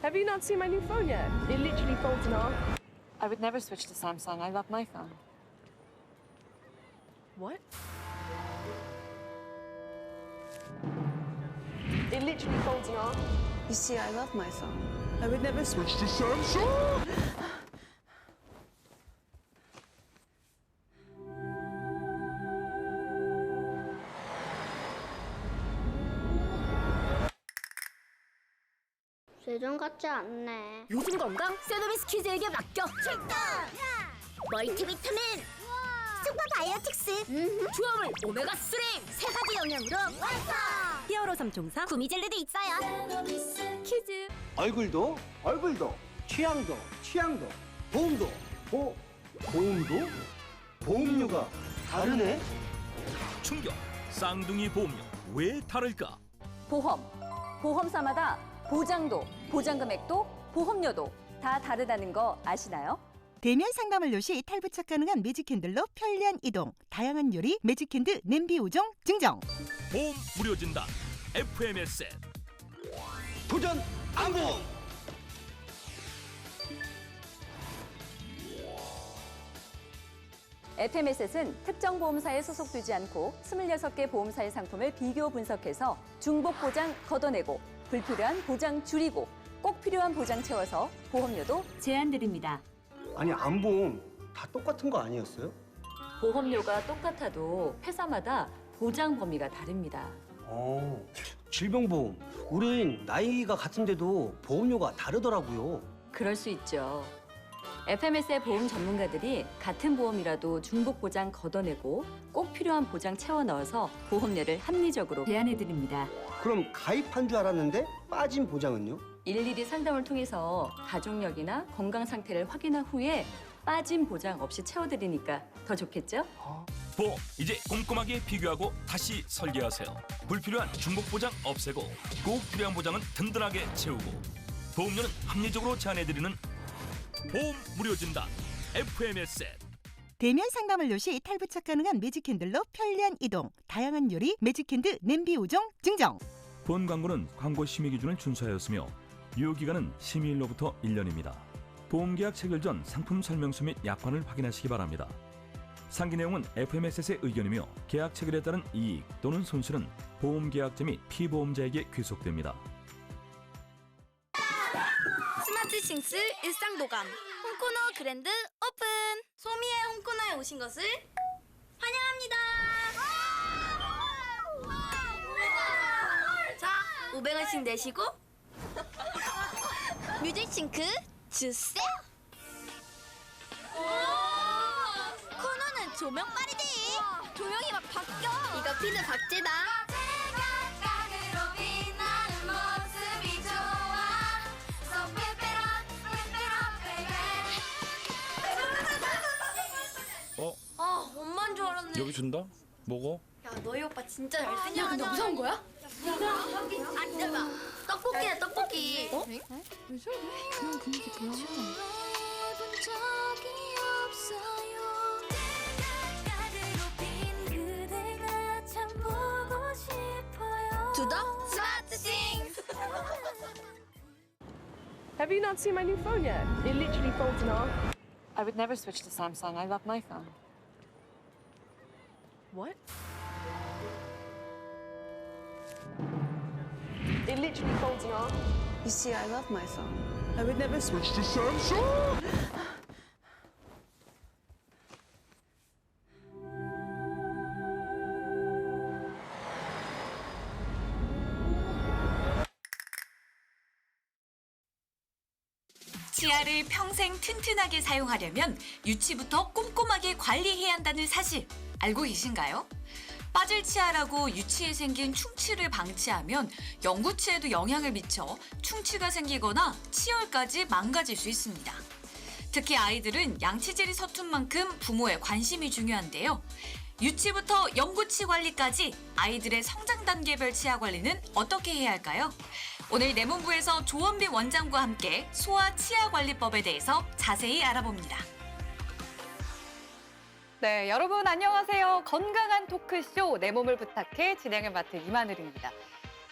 Have you not seen my new phone yet? It literally folds in half. I would never switch to Samsung. I love my phone. What? It literally folds in half. You see, I love my phone. I would never switch. to Samsung. 예전 같지 않네. 요즘 건강 세노미스 키즈에게 맡겨. 출동! 멀티비타민, 슈퍼바이오틱스, 조합을 오메가3 세 가지 영양으로 완성! 히어로 3총사 구미젤리도 있어요. 키즈. 얼굴도, 취향도, 보험도, 보험도? 보험료가 다르네? 충격! 쌍둥이 보험료 왜 다를까? 보험사마다 보장도, 보장 금액도, 보험료도 다 다르다는 거 아시나요? 대면 상담 완료 시 탈부착 가능한 매직 핸들로 편리한 이동, 다양한 요리, 매직 핸드 냄비 5종 증정. 보험 무료 진단 FMS. 도전 안보! FMS는 특정 보험사에 소속되지 않고 26개 보험사의 상품을 비교 분석해서 중복 보장 걷어내고 불필요한 보장 줄이고 꼭 필요한 보장 채워서 보험료도 제한드립니다. 아니 안보험 다 똑같은 거 아니었어요? 보험료가 똑같아도 회사마다 보장 범위가 다릅니다. 질병보험. 우린 나이가 같은데도 보험료가 다르더라고요. 그럴 수 있죠. FMS의 보험 전문가들이 같은 보험이라도 중복 보장 걷어내고 꼭 필요한 보장 채워 넣어서 보험료를 합리적으로 제한해드립니다. 그럼 가입한 줄 알았는데 빠진 보장은요? 일일이 상담을 통해서 가족력이나 건강 상태를 확인한 후에 빠진 보장 없이 채워드리니까 더 좋겠죠? 보험 이제 꼼꼼하게 비교하고 다시 설계하세요. 불필요한 중복 보장 없애고 꼭 필요한 보장은 든든하게 채우고 보험료는 합리적으로 제한해드리는 보험 무료 진단 FMS. 대면 상담 완료 시 탈부착 가능한 매직 핸들로 편리한 이동, 다양한 요리, 매직 핸드 냄비 5종 증정. 본 광고는 광고 심의 기준을 준수하였으며 유효 기간은 심의일로부터 1년입니다. 보험계약 체결 전 상품 설명서 및 약관을 확인하시기 바랍니다. 상기 내용은 FMS의 의견이며 계약 체결에 따른 이익 또는 손실은 보험계약자 및 피보험자에게 귀속됩니다. 스마트싱스 일상도감 홈코너 그랜드 오픈. 소미의 홈코너에 오신 것을 환영합니다. 자, 500원씩 내시고 뮤직싱크 주세요. 코너는 조명 빠르디. 조명이 막 바뀌어. 이거 피드 박제다. 엄마인 줄 알았네. 여기 준다? 먹어? 야, 너희 오빠 진짜 잘생겼어. 야, 근데 무서운 거야? 아, 기다려봐. 떡볶이야, 떡볶이. 어? 그냥 분위기 좋아. 두더 스마트싱스. Have you not seen my new phone yet? It literally folds in half. I would never switch to Samsung. I love my phone. What? It literally folds in half. You see, I love my phone. I would never switch. to Samsung. 치아를 평생 튼튼하게 사용하려면 유치부터 꼼꼼하게 관리해야 한다는 사실 알고 계신가요? 빠질 치아라고 유치에 생긴 충치를 방치하면 영구치에도 영향을 미쳐 충치가 생기거나 치열까지 망가질 수 있습니다. 특히 아이들은 양치질이 서툰 만큼 부모의 관심이 중요한데요. 유치부터 영구치 관리까지 아이들의 성장 단계별 치아 관리는 어떻게 해야 할까요? 오늘 내문부에서 조원빈 원장과 함께 소아 치아 관리법에 대해서 자세히 알아봅니다. 네, 여러분 안녕하세요. 건강한 토크쇼 내 몸을 부탁해 진행을 맡은 이만을입니다.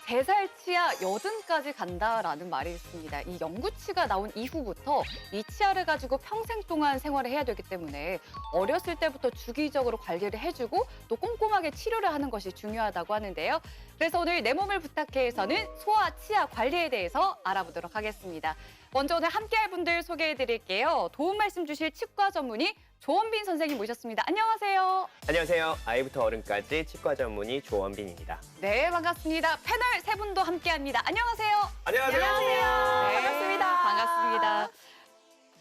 3살 치아 여든까지 간다라는 말이 있습니다. 이 영구치가 나온 이후부터 이 치아를 가지고 평생 동안 생활을 해야 되기 때문에 어렸을 때부터 주기적으로 관리를 해주고 또 꼼꼼하게 치료를 하는 것이 중요하다고 하는데요. 그래서 오늘 내 몸을 부탁해에서는 소아 치아 관리에 대해서 알아보도록 하겠습니다. 먼저 오늘 함께할 분들 소개해드릴게요. 도움 말씀 주실 치과 전문의 조원빈 선생님 모셨습니다. 안녕하세요. 안녕하세요. 아이부터 어른까지 치과 전문의 조원빈입니다. 네, 반갑습니다. 패널 세 분도 함께합니다. 안녕하세요. 안녕하세요. 네, 반갑습니다. 반갑습니다.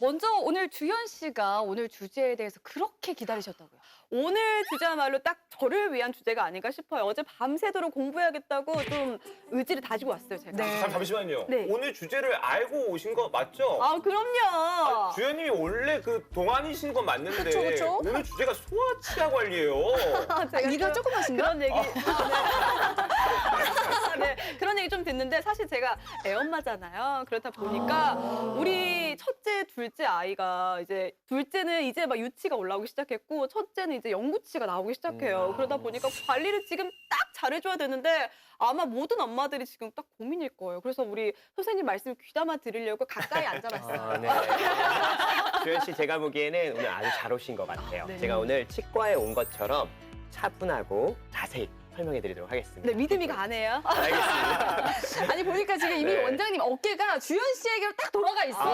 먼저 오늘 주현 씨가 오늘 주제에 대해서 그렇게 기다리셨다고요. 오늘 주제야말로 딱 저를 위한 주제가 아닌가 싶어요. 어제 밤새도록 공부해야겠다고 좀 의지를 다지고 왔어요, 제가. 잠시만요. 네. 오늘 주제를 알고 오신 거 맞죠? 아, 그럼요. 주연님이 원래 그 동안이신 건 맞는데 그쵸, 그쵸? 오늘 주제가 소아 치아 관리예요. 제가 조그마신가? 그런 얘기. 네, 그런 얘기 좀 듣는데 사실 제가 애엄마잖아요. 그렇다 보니까 우리 첫째, 둘째 아이가 이제 둘째는 이제 막 유치가 올라오기 시작했고 첫째는 이제 영구치가 나오기 시작해요. 그러다 보니까 관리를 지금 딱 잘해줘야 되는데 아마 모든 엄마들이 지금 딱 고민일 거예요. 그래서 우리 선생님 말씀을 귀담아 들으려고 가까이 앉아봤어요. 네. 주현 씨, 제가 보기에는 오늘 아주 잘 오신 것 같아요. 네. 제가 오늘 치과에 온 것처럼 차분하고 자세히 설명해 드리도록 하겠습니다. 네, 믿음이 가네요. 알겠습니다. 아니 보니까 지금 이미 네. 원장님 어깨가 주현 씨에게로 딱 돌아가 있어요.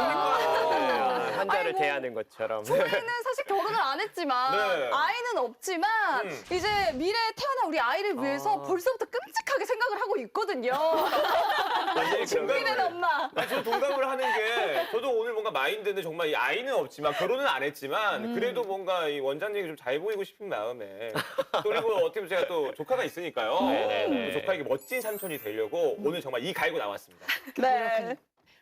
환자를 대하는 것처럼. 저희는 사실 결혼을 안 했지만 네. 아이는 없지만 이제 미래에 태어날 우리 아이를 위해서 벌써부터 끔찍하게 생각을 하고 있거든요. 준비된 엄마. 저도 동감을 하는 게 저도 오늘 뭔가 마인드는 정말 이 아이는 없지만 결혼은 안 했지만 그래도 뭔가 이 원장님이 좀 잘 보이고 싶은 마음에 또 그리고 어떻게 보면 제가 또 조카가 있으니까요. 네네네. 또 조카에게 멋진 삼촌이 되려고 오늘 정말 이 갈고 나왔습니다. 네.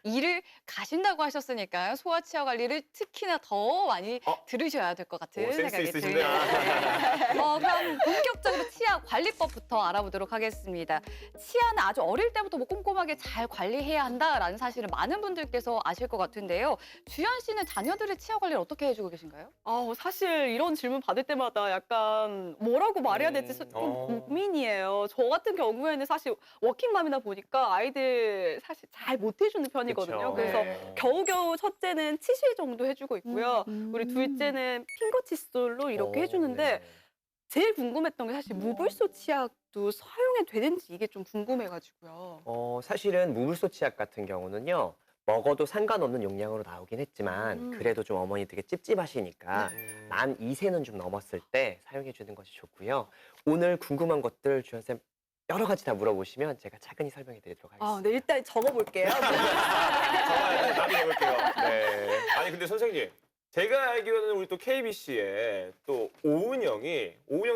일을 가신다고 하셨으니까요. 소아 치아 관리를 특히나 더 많이 들으셔야 될 것 같은 센스 생각이 있으시네요. 듭니다. 그럼 본격적으로 치아 관리법부터 알아보도록 하겠습니다. 치아는 아주 어릴 때부터 뭐 꼼꼼하게 잘 관리해야 한다라는 사실은 많은 분들께서 아실 것 같은데요. 주현 씨는 자녀들의 치아 관리를 어떻게 해주고 계신가요? 사실 이런 질문 받을 때마다 약간 뭐라고 말해야 될지 좀 고민이에요. 저 같은 경우에는 사실 워킹맘이다 보니까 아이들 사실 잘 못 해주는 편이거든요. 그쵸. 그래서 네. 겨우겨우 첫째는 치실 정도 해주고 있고요. 우리 둘째는 핑거 칫솔로 이렇게 해주는데 제일 궁금했던 게 사실 무불소 치약도 사용해도 되는지 이게 좀 궁금해가지고요. 사실은 무불소 치약 같은 경우는요. 먹어도 상관없는 용량으로 나오긴 했지만 그래도 좀 어머니들이 찝찝하시니까 만 2세는 좀 넘었을 때 사용해 주는 것이 좋고요. 오늘 궁금한 것들 주현쌤 여러 가지 다 물어보시면 제가 차근히 설명해 드리도록 하겠습니다. 네, 일단 적어볼게요. 나도 해볼게요. 네. 아니 근데 선생님, 제가 알기로는 우리 또 KBC에 또 오은영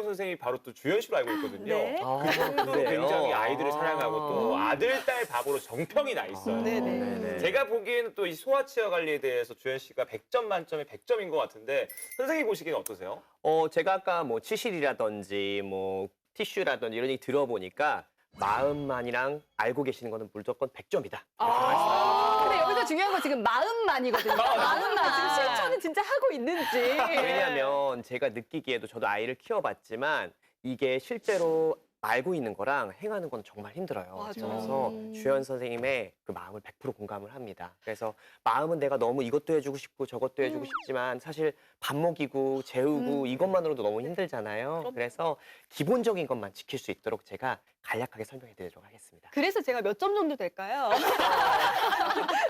선생님이 바로 또 주연 씨로 알고 있거든요. 네. 그 정도로 그래요? 굉장히 아이들을 사랑하고 또 아들, 딸 밥으로 정평이 나 있어요. 네네. 제가 보기에는 또 이 소아 치아 관리에 대해서 주연 씨가 100점 만점에 100점인 것 같은데 선생님 보시기엔 어떠세요? 제가 아까 뭐 치실이라든지 뭐 티슈라든지 이런 얘기 들어보니까 마음만이랑 알고 계시는 거는 무조건 100점이다. 근데 여기서 중요한 건 지금 마음만이거든요. 마음만. 지금 실천은 진짜 하고 있는지. 왜냐하면 제가 느끼기에도 저도 아이를 키워봤지만 이게 실제로 알고 있는 거랑 행하는 건 정말 힘들어요. 맞아. 그래서 주연 선생님의 그 마음을 100% 공감을 합니다. 그래서 마음은 내가 너무 이것도 해주고 싶고 저것도 해주고 싶지만 사실 밥 먹이고 재우고 이것만으로도 너무 힘들잖아요. 그래서 기본적인 것만 지킬 수 있도록 제가 간략하게 설명해 드리도록 하겠습니다. 그래서 제가 몇 점 정도 될까요?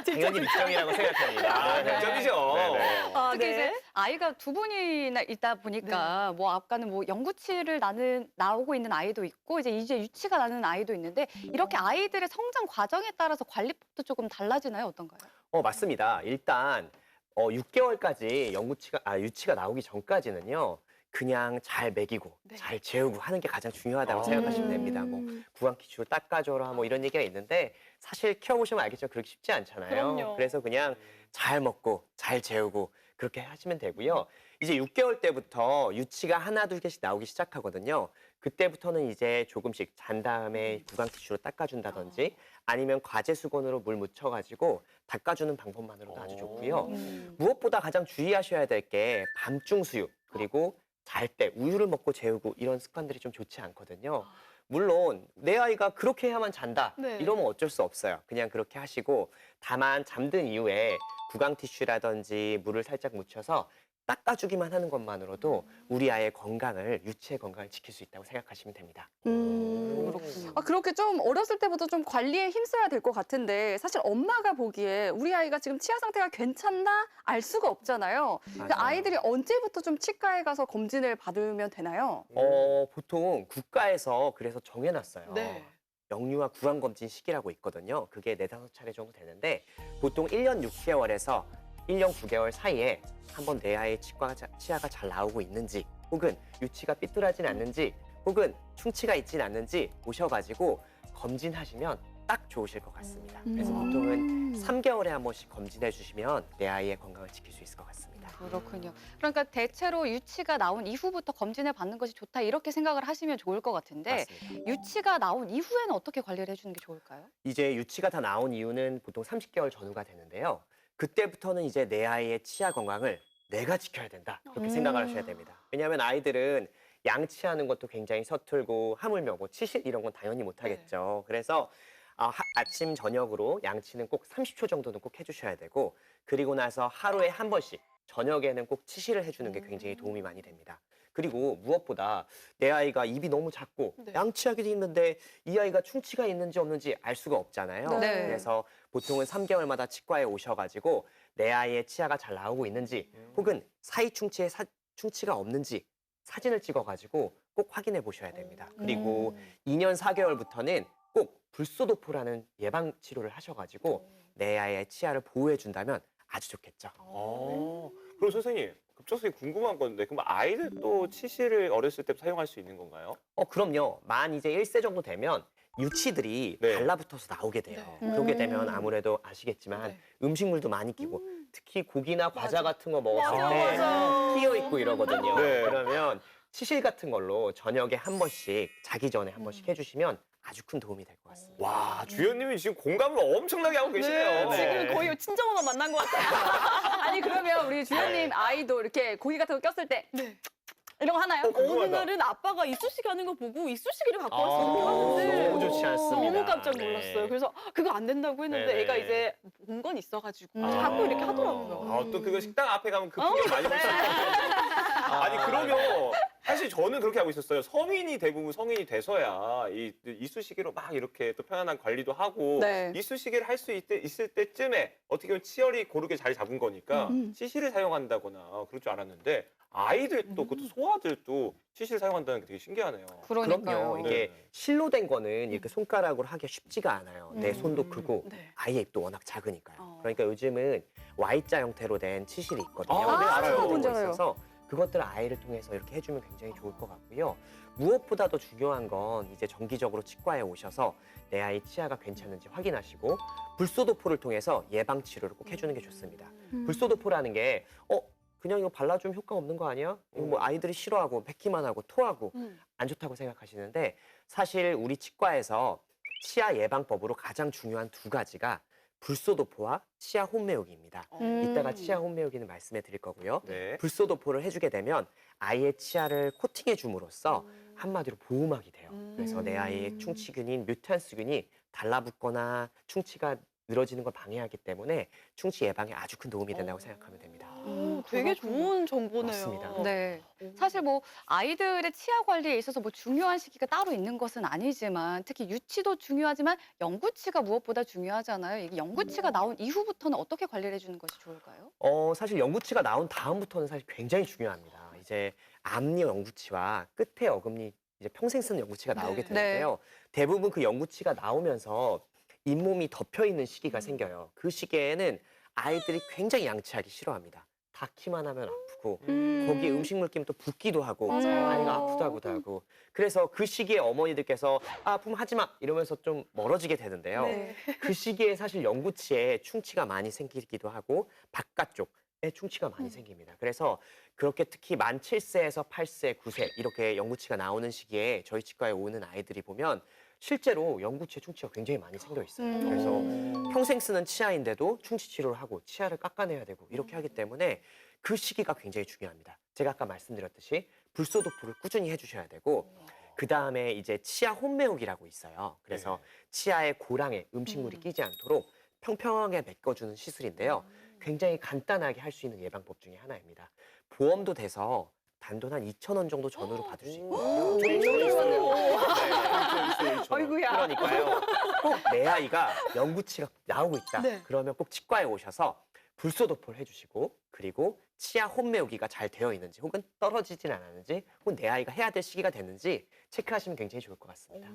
당연히 100점이라고 생각합니다. 100점이죠. 특히 이제 아이가 두 분이나 있다 보니까 뭐 아까는 뭐 영구치를 나오고 있는 아이도 있고 이제 유치가 나는 아이도 있는데 이렇게 아이들의 성장 과정에 따라서 관리법도 조금 달라지나요? 어떤가요? 맞습니다. 일단 6개월까지 유치가 나오기 전까지는요. 그냥 잘 먹이고 잘 재우고 하는 게 가장 중요하다고 생각하시면 됩니다. 뭐 구강티슈로 닦아줘라 뭐 이런 얘기가 있는데 사실 키워보시면 알겠지만 그렇게 쉽지 않잖아요. 그럼요. 그래서 그냥 잘 먹고 잘 재우고 그렇게 하시면 되고요. 이제 6개월 때부터 유치가 하나 둘 개씩 나오기 시작하거든요. 그때부터는 이제 조금씩 잔 다음에 구강티슈로 닦아준다든지 아니면 과제 수건으로 물 묻혀가지고 닦아주는 방법만으로도 아주 좋고요. 무엇보다 가장 주의하셔야 될 게 밤중 수유 그리고 잘 때 우유를 먹고 재우고 이런 습관들이 좀 좋지 않거든요. 물론 내 아이가 그렇게 해야만 잔다 네. 이러면 어쩔 수 없어요. 그냥 그렇게 하시고 다만 잠든 이후에 구강 티슈라든지 물을 살짝 묻혀서 닦아주기만 하는 것만으로도 우리 아이의 건강을 유치의 건강을 지킬 수 있다고 생각하시면 됩니다. 그렇게 좀 어렸을 때부터 좀 관리에 힘써야 될 것 같은데 사실 엄마가 보기에 우리 아이가 지금 치아 상태가 괜찮나 알 수가 없잖아요. 근데 맞아요. 아이들이 언제부터 좀 치과에 가서 검진을 받으면 되나요? 보통 국가에서 그래서 정해놨어요. 네. 영유아 구강검진 시기라고 있거든요. 그게 4~5차례 정도 되는데 보통 1년 6개월에서 1년 9개월 사이에 한번 내 아이의 치아가 잘 나오고 있는지 혹은 유치가 삐뚤어지진 않는지 혹은 충치가 있진 않는지 오셔가지고 검진하시면 딱 좋으실 것 같습니다. 그래서 보통은 3개월에 한 번씩 검진해 주시면 내 아이의 건강을 지킬 수 있을 것 같습니다. 그렇군요. 그러니까 대체로 유치가 나온 이후부터 검진을 받는 것이 좋다 이렇게 생각을 하시면 좋을 것 같은데 맞습니다. 유치가 나온 이후에는 어떻게 관리를 해주는 게 좋을까요? 이제 유치가 다 나온 이유는 보통 30개월 전후가 되는데요. 그때부터는 이제 내 아이의 치아 건강을 내가 지켜야 된다. 그렇게 생각을 하셔야 됩니다. 왜냐하면 아이들은 양치하는 것도 굉장히 서툴고 하물며 뭐 치실 이런 건 당연히 못하겠죠. 그래서 아침 저녁으로 양치는 꼭 30초 정도는 꼭 해주셔야 되고 그리고 나서 하루에 한 번씩 저녁에는 꼭 치실을 해주는 게 굉장히 도움이 많이 됩니다. 그리고 무엇보다 내 아이가 입이 너무 작고 양치하기도 힘든데 이 아이가 충치가 있는지 없는지 알 수가 없잖아요. 네. 그래서 보통은 3개월마다 치과에 오셔가지고 내 아이의 치아가 잘 나오고 있는지 혹은 사이 충치에 충치가 없는지 사진을 찍어가지고 꼭 확인해 보셔야 됩니다. 그리고 2년 4개월부터는 꼭 불소도포라는 예방 치료를 하셔가지고 내 아이의 치아를 보호해 준다면 아주 좋겠죠. 그럼 선생님, 급작스럽게 궁금한 건데 그럼 아이들도 치실을 어렸을 때 사용할 수 있는 건가요? 그럼요. 만 이제 1세 정도 되면 유치들이 네. 달라붙어서 나오게 돼요. 그렇게 되면 아무래도 아시겠지만 음식물도 많이 끼고 특히 고기나 과자 같은 거 먹었을 때 끼어 있고 이러거든요. 네. 그러면 치실 같은 걸로 저녁에 한 번씩 자기 전에 한 번씩 해주시면 아주 큰 도움이 될 것 같습니다. 와, 주연님이 지금 공감을 엄청나게 하고 계시네요. 지금 거의 친정엄마 만난 것 같아요. 아니 그러면 우리 주연님 아이도 이렇게 고기 같은 거 꼈을 때 이런 거 하나요? 어느 날은 아빠가 이쑤시개 하는 거 보고 이쑤시개를 갖고 왔었는데 너무 좋지 않습니다. 너무 깜짝 네. 놀랐어요. 그래서 그거 안 된다고 했는데 네네. 애가 이제 본 건 있어가지고 자꾸 이렇게 하더라고요. 또 그거 식당 앞에 가면 그 풍경 많이 볼 수 있거든요. 아니 그러면 사실 저는 그렇게 하고 있었어요. 대부분 성인이 돼서야 이 이쑤시개로 막 이렇게 또 편안한 관리도 하고 네. 이쑤시개를 할 수 있을 때쯤에 어떻게 보면 치열이 고르게 자리 잡은 거니까 치실을 사용한다거나 그럴 줄 알았는데 아이들도 그것도 소아들도 치실을 사용한다는 게 되게 신기하네요. 그럼요. 이게 네. 실로 된 거는 이렇게 손가락으로 하기가 쉽지가 않아요. 내 손도 크고 네. 아이의 입도 워낙 작으니까요. 그러니까 요즘은 Y자 형태로 된 치실이 있거든요. 아, 네, 알아요. 그런 거 뭔지 알아요. 있어서 그것들을 아이를 통해서 이렇게 해주면 굉장히 좋을 것 같고요. 무엇보다 더 중요한 건 이제 정기적으로 치과에 오셔서 내 아이 치아가 괜찮은지 확인하시고 불소도포를 통해서 예방 치료를 꼭 해주는 게 좋습니다. 불소도포라는 게 그냥 이거 발라주면 효과 없는 거 아니야? 이거 뭐 아이들이 싫어하고 뱉기만 하고 토하고 안 좋다고 생각하시는데 사실 우리 치과에서 치아 예방법으로 가장 중요한 두 가지가 불소도포와 치아 혼매우기입니다. 이따가 치아 혼매우기는 말씀해 드릴 거고요. 네. 불소도포를 해주게 되면 아이의 치아를 코팅해 줌으로써 한마디로 보호막이 돼요. 그래서 내 아이의 충치균인 뮤탄스균이 달라붙거나 충치가 늘어지는 걸 방해하기 때문에 충치 예방에 아주 큰 도움이 된다고 생각하면 됩니다. 되게 좋은 정보네요. 맞습니다. 네. 사실 뭐 아이들의 치아 관리에 있어서 뭐 중요한 시기가 따로 있는 것은 아니지만 특히 유치도 중요하지만 영구치가 무엇보다 중요하잖아요. 이게 영구치가 나온 이후부터는 어떻게 관리를 해주는 것이 좋을까요? 사실 영구치가 나온 다음부터는 사실 굉장히 중요합니다. 이제 앞니 영구치와 끝에 어금니 이제 평생 쓰는 영구치가 나오게 되는데요. 대부분 그 영구치가 나오면서 잇몸이 덮여 있는 시기가 생겨요. 그 시기에는 아이들이 굉장히 양치하기 싫어합니다. 닿기만 하면 아프고 거기에 음식물 끼면 또 붓기도 하고 아이가 아프다고도 하고 그래서 그 시기에 어머니들께서 아프면 하지 마 이러면서 좀 멀어지게 되는데요. 그 시기에 사실 영구치에 충치가 많이 생기기도 하고 바깥쪽에 충치가 많이 생깁니다. 그래서 그렇게 특히 만 7세에서 8세, 9세 이렇게 영구치가 나오는 시기에 저희 치과에 오는 아이들이 보면 실제로 영구치에 충치가 굉장히 많이 생겨 있어요. 그래서 평생 쓰는 치아인데도 충치 치료를 하고 치아를 깎아내야 되고 이렇게 하기 때문에 그 시기가 굉장히 중요합니다. 제가 아까 말씀드렸듯이 불소도포를 꾸준히 해주셔야 되고 그 다음에 이제 치아 혼매우기라고 있어요. 그래서 치아의 고랑에 음식물이 끼지 않도록 평평하게 메꿔주는 시술인데요. 굉장히 간단하게 할 수 있는 예방법 중에 하나입니다. 보험도 돼서 단돈 한 2,000원 정도 전후로 받을 수 있거든요. 아이고야. 그러니까요. 꼭 내 아이가 영구치가 나오고 있다. 네. 그러면 꼭 치과에 오셔서 불소도포를 해주시고 그리고 치아 홈메우기가 잘 되어 있는지 혹은 떨어지진 않았는지 혹은 내 아이가 해야 될 시기가 됐는지 체크하시면 굉장히 좋을 것 같습니다.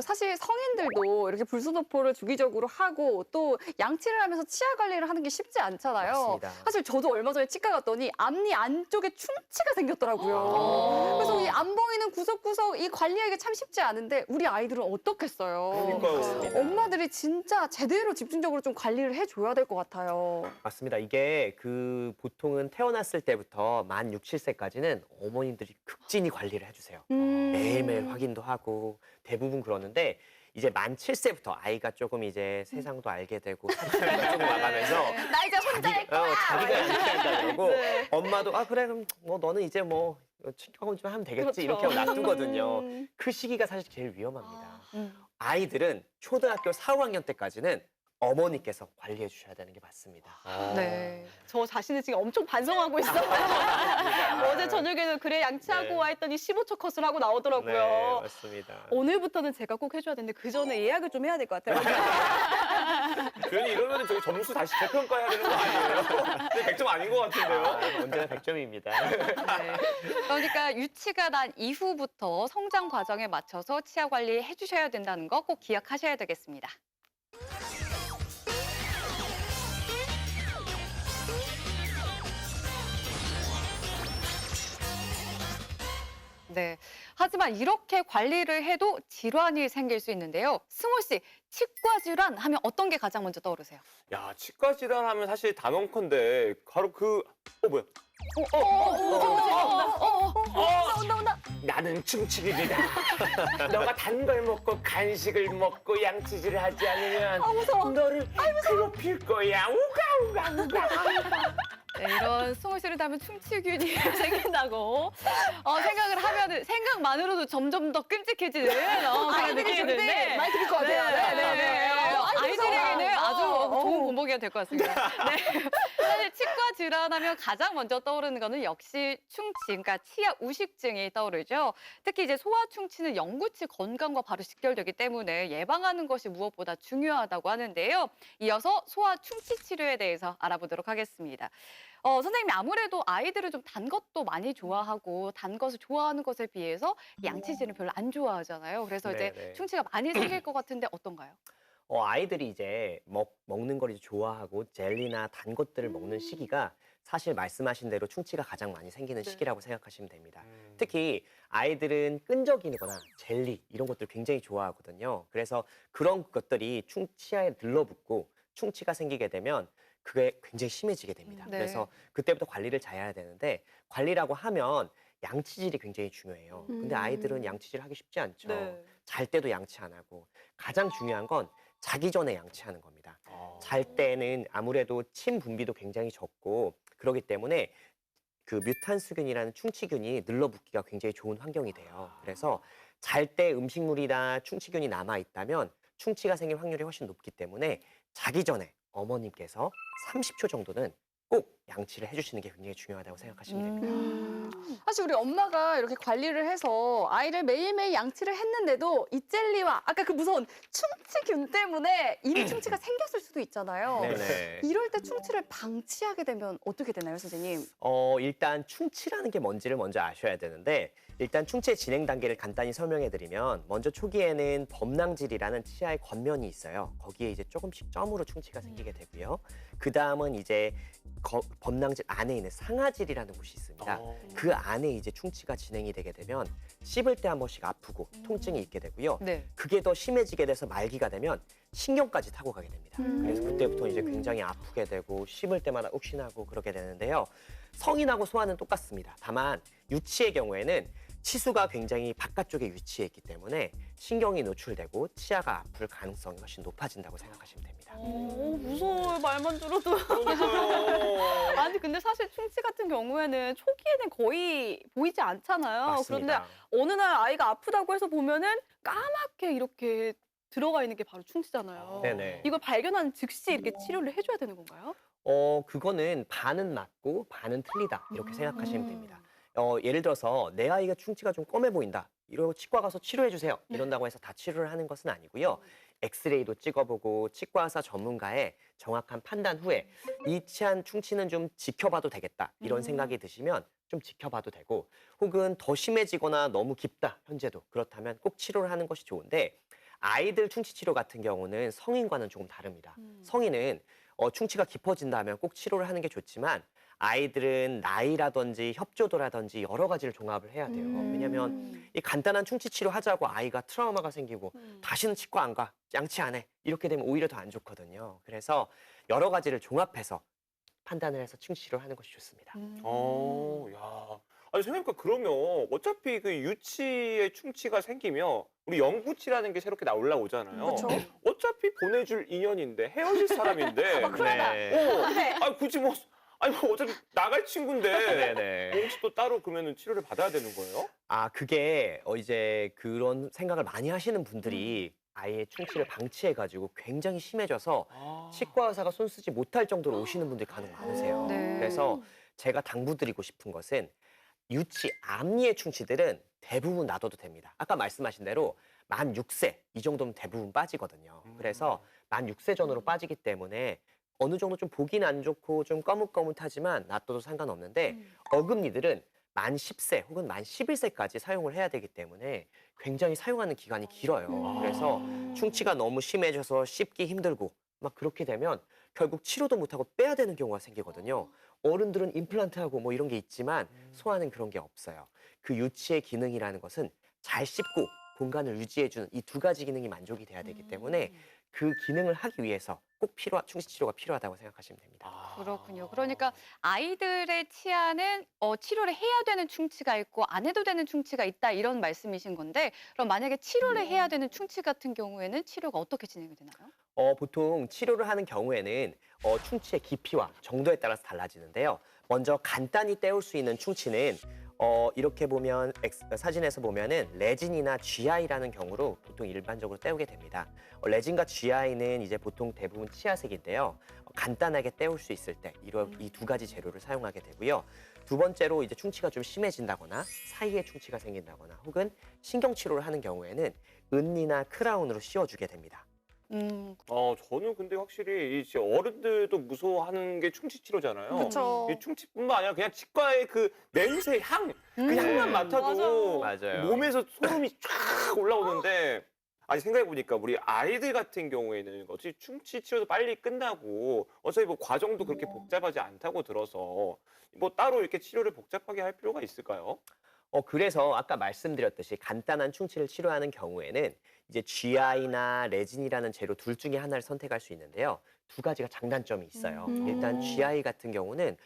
사실 성인들도 이렇게 불소도포를 주기적으로 하고 또 양치를 하면서 치아 관리를 하는 게 쉽지 않잖아요. 맞습니다. 사실 저도 얼마 전에 치과 갔더니 앞니 안쪽에 충치가 생겼더라고요. 그래서 이 안 보이는 구석구석 이 관리하기가 참 쉽지 않은데 우리 아이들은 어떻겠어요? 그러니까요. 엄마들이 진짜 제대로 집중적으로 좀 관리를 해줘야 될 것 같아요. 맞습니다. 이게 보통은 태어났을 때부터 만 6, 7세까지는 어머님들이 극진히 관리를 해주세요. 매일매일 확인도 하고 대부분 그러는데 이제 만 7세부터 아이가 조금 이제 세상도 알게 되고 사춘기가 조금 와가면서 나 이제 혼자 할 거야. 자기가 양치한다 그러고 엄마도 그래 그럼 뭐 너는 이제 뭐 치과 좀 하면 되겠지 이렇게 하고 놔두거든요. 그 시기가 사실 제일 위험합니다. 아이들은 초등학교 4, 5학년 때까지는 어머니께서 관리해 주셔야 되는 게 맞습니다. 네. 저 자신을 지금 엄청 반성하고 있어요. 어제 저녁에는 그래 양치하고 와 했더니 15초 컷을 하고 나오더라고요. 네, 맞습니다. 오늘부터는 제가 꼭 해줘야 되는데 그 전에 예약을 좀 해야 될 것 같아요. 괜히 이러면 저기 점수 다시 재평가해야 되는 거 아니에요? 근데 100점 아닌 것 같은데요? 언제나 100점입니다. 네. 그러니까 유치가 난 이후부터 성장 과정에 맞춰서 치아 관리 해주셔야 된다는 거 꼭 기억하셔야 되겠습니다. 네. 하지만 이렇게 관리를 해도 질환이 생길 수 있는데요. 승호 씨, 치과 질환 하면 어떤 게 가장 먼저 떠오르세요? 야, 치과 질환 하면 사실 단언컨대 바로 뭐야? 온다. 나는 충치기이다. 너가 단 걸 먹고 간식을 먹고 양치질을 하지 않으면 너를 괴롭힐 거야. 우가 우가 우가. 네, 이런 승호 씨를 닮은 충치균이 생긴다고 생각을 하면 생각만으로도 점점 더 끔찍해지는 그런 느낌이 드는데 많이 들을 것 같아요. 네. 아이들에게는 아주 좋은 본보기가 될 것 같습니다. 네. 사실 치과 질환하면 가장 먼저 떠오르는 거는 역시 충치, 그러니까 치아 우식증이 떠오르죠. 특히 이제 소아 충치는 영구치 건강과 바로 직결되기 때문에 예방하는 것이 무엇보다 중요하다고 하는데요. 이어서 소아 충치 치료에 대해서 알아보도록 하겠습니다. 선생님이 아무래도 아이들은 좀 단 것도 많이 좋아하고 단 것을 좋아하는 것에 비해서 양치질은 별로 안 좋아하잖아요. 그래서 이제 네네. 충치가 많이 생길 것 같은데 어떤가요? 아이들이 이제 먹는 걸 이제 좋아하고 젤리나 단 것들을 먹는 시기가 사실 말씀하신 대로 충치가 가장 많이 생기는 시기라고 생각하시면 됩니다. 특히 아이들은 끈적이거나 젤리 이런 것들 굉장히 좋아하거든요. 그래서 그런 것들이 치아에 들러붙고 충치가 생기게 되면 그게 굉장히 심해지게 됩니다. 네. 그래서 그때부터 관리를 잘해야 되는데 관리라고 하면 양치질이 굉장히 중요해요. 근데 아이들은 양치질 하기 쉽지 않죠. 네. 잘 때도 양치 안 하고 가장 중요한 건 자기 전에 양치하는 겁니다. 잘 때는 아무래도 침 분비도 굉장히 적고 그렇기 때문에 그 뮤탄스균이라는 충치균이 늘러붙기가 굉장히 좋은 환경이 돼요. 그래서 잘 때 음식물이나 충치균이 남아 있다면 충치가 생길 확률이 훨씬 높기 때문에 자기 전에 어머님께서 30초 정도는 꼭 양치를 해주시는 게 굉장히 중요하다고 생각하시면 됩니다. 사실 우리 엄마가 이렇게 관리를 해서 아이를 매일매일 양치를 했는데도 이 젤리와 아까 그 무서운 충치균 때문에 이미 충치가 생겼을 수도 있잖아요. 네네. 이럴 때 충치를 방치하게 되면 어떻게 되나요, 선생님? 일단 충치라는 게 뭔지를 먼저 아셔야 되는데 일단 충치의 진행 단계를 간단히 설명해 드리면 먼저 초기에는 범낭질이라는 치아의 겉면이 있어요. 거기에 이제 조금씩 점으로 충치가 생기게 되고요. 그 다음은 이제 범낭질 안에 있는 상아질이라는 곳이 있습니다. 그 안에 이제 충치가 진행이 되게 되면 씹을 때 한 번씩 아프고 통증이 있게 되고요. 네. 그게 더 심해지게 돼서 말기가 되면 신경까지 타고 가게 됩니다. 그래서 그때부터 이제 굉장히 아프게 되고 씹을 때마다 욱신하고 그러게 되는데요. 성인하고 소아는 똑같습니다. 다만 유치의 경우에는 치수가 굉장히 바깥쪽에 위치해 있기 때문에 신경이 노출되고 치아가 아플 가능성이 훨씬 높아진다고 생각하시면 됩니다. 있습니다. 무서워요, 말만 들어도. 그러니까요. 아니, 근데 사실 충치 같은 경우에는 초기에는 거의 보이지 않잖아요. 맞습니다. 그런데 어느 날 아이가 아프다고 해서 보면은 까맣게 이렇게 들어가 있는 게 바로 충치잖아요. 네네. 이걸 발견한 즉시 이렇게 치료를 해줘야 되는 건가요? 그거는 반은 맞고 반은 틀리다 이렇게 생각하시면 됩니다. 예를 들어서 내 아이가 충치가 좀 검해 보인다. 이러고 치과 가서 치료해 주세요. 이런다고 해서 다 치료를 하는 것은 아니고요. 엑스레이도 찍어보고 치과 의사 전문가의 정확한 판단 후에 이 치안 충치는 좀 지켜봐도 되겠다. 이런 생각이 드시면 좀 지켜봐도 되고 혹은 더 심해지거나 너무 깊다. 현재도 그렇다면 꼭 치료를 하는 것이 좋은데 아이들 충치 치료 같은 경우는 성인과는 조금 다릅니다. 성인은 충치가 깊어진다면 꼭 치료를 하는 게 좋지만 아이들은 나이라든지 협조도라든지 여러 가지를 종합을 해야 돼요. 왜냐하면 이 간단한 충치 치료 하자고 아이가 트라우마가 생기고 다시는 치과 안 가, 양치 안 해. 이렇게 되면 오히려 더 안 좋거든요. 그래서 여러 가지를 종합해서 판단을 해서 충치 치료를 하는 것이 좋습니다. 야. 아니, 생각해보니까 그러면 어차피 그 유치에 충치가 생기면 우리 영구치라는 게 새롭게 올라오잖아요. 그쵸. 어차피 보내줄 인연인데 헤어질 사람인데. 네. 아니, 굳이 뭐, 아니, 뭐 어차피 나갈 친구인데. 네네. 혹시 또 따로 그러면 치료를 받아야 되는 거예요? 그게 이제 그런 생각을 많이 하시는 분들이 아이의 충치를 방치해가지고 굉장히 심해져서 치과 의사가 손 쓰지 못할 정도로 오시는 분들이 간혹 많으세요. 네. 그래서 제가 당부드리고 싶은 것은 유치 암리의 충치들은 대부분 놔둬도 됩니다. 아까 말씀하신 대로 만 6세 이 정도면 대부분 빠지거든요. 그래서 만 6세 전후로 빠지기 때문에 어느 정도 좀 보기는 안 좋고 좀 거뭇거뭇하지만 놔둬도 상관없는데 어금니들은 만 10세 혹은 만 11세까지 사용을 해야 되기 때문에 굉장히 사용하는 기간이 길어요. 그래서 충치가 너무 심해져서 씹기 힘들고 막 그렇게 되면 결국 치료도 못하고 빼야 되는 경우가 생기거든요. 어른들은 임플란트하고 뭐 이런 게 있지만 소아는 그런 게 없어요. 그 유치의 기능이라는 것은 잘 씹고 공간을 유지해주는 이 두 가지 기능이 만족이 돼야 되기 때문에 그 기능을 하기 위해서 꼭 충치 치료가 필요하다고 생각하시면 됩니다. 그렇군요. 그러니까 아이들의 치아는 치료를 해야 되는 충치가 있고 안 해도 되는 충치가 있다 이런 말씀이신 건데 그럼 만약에 치료를 해야 되는 충치 같은 경우에는 치료가 어떻게 진행이 되나요? 보통 치료를 하는 경우에는 충치의 깊이와 정도에 따라서 달라지는데요. 먼저 간단히 떼울 수 있는 충치는 이렇게 보면 사진에서 보면은 레진이나 GI라는 경우로 보통 일반적으로 떼우게 됩니다. 레진과 GI는 이제 보통 대부분 치아색인데요. 간단하게 떼울 수 있을 때 이 두 가지 재료를 사용하게 되고요. 두 번째로 이제 충치가 좀 심해진다거나 사이에 충치가 생긴다거나 혹은 신경 치료를 하는 경우에는 은니나 크라운으로 씌워주게 됩니다. 저는 근데 확실히 이제 어른들도 무서워하는 게 충치 치료잖아요. 그쵸. 이 충치뿐만 아니라 그냥 치과의 그 냄새, 향, 그 향만 맡아도 맞아요. 몸에서 소름이 쫙 올라오는데 아니 생각해보니까 우리 아이들 같은 경우에는 어차피 충치 치료도 빨리 끝나고 어차피 뭐 과정도 그렇게 복잡하지 않다고 들어서 뭐 따로 이렇게 치료를 복잡하게 할 필요가 있을까요? 그래서 아까 말씀드렸듯이 간단한 충치를 치료하는 경우에는 이제 GI나 레진이라는 재료 둘 중에 하나를 선택할 수 있는데요. 두 가지가 장단점이 있어요. 일단 GI 같은 경우는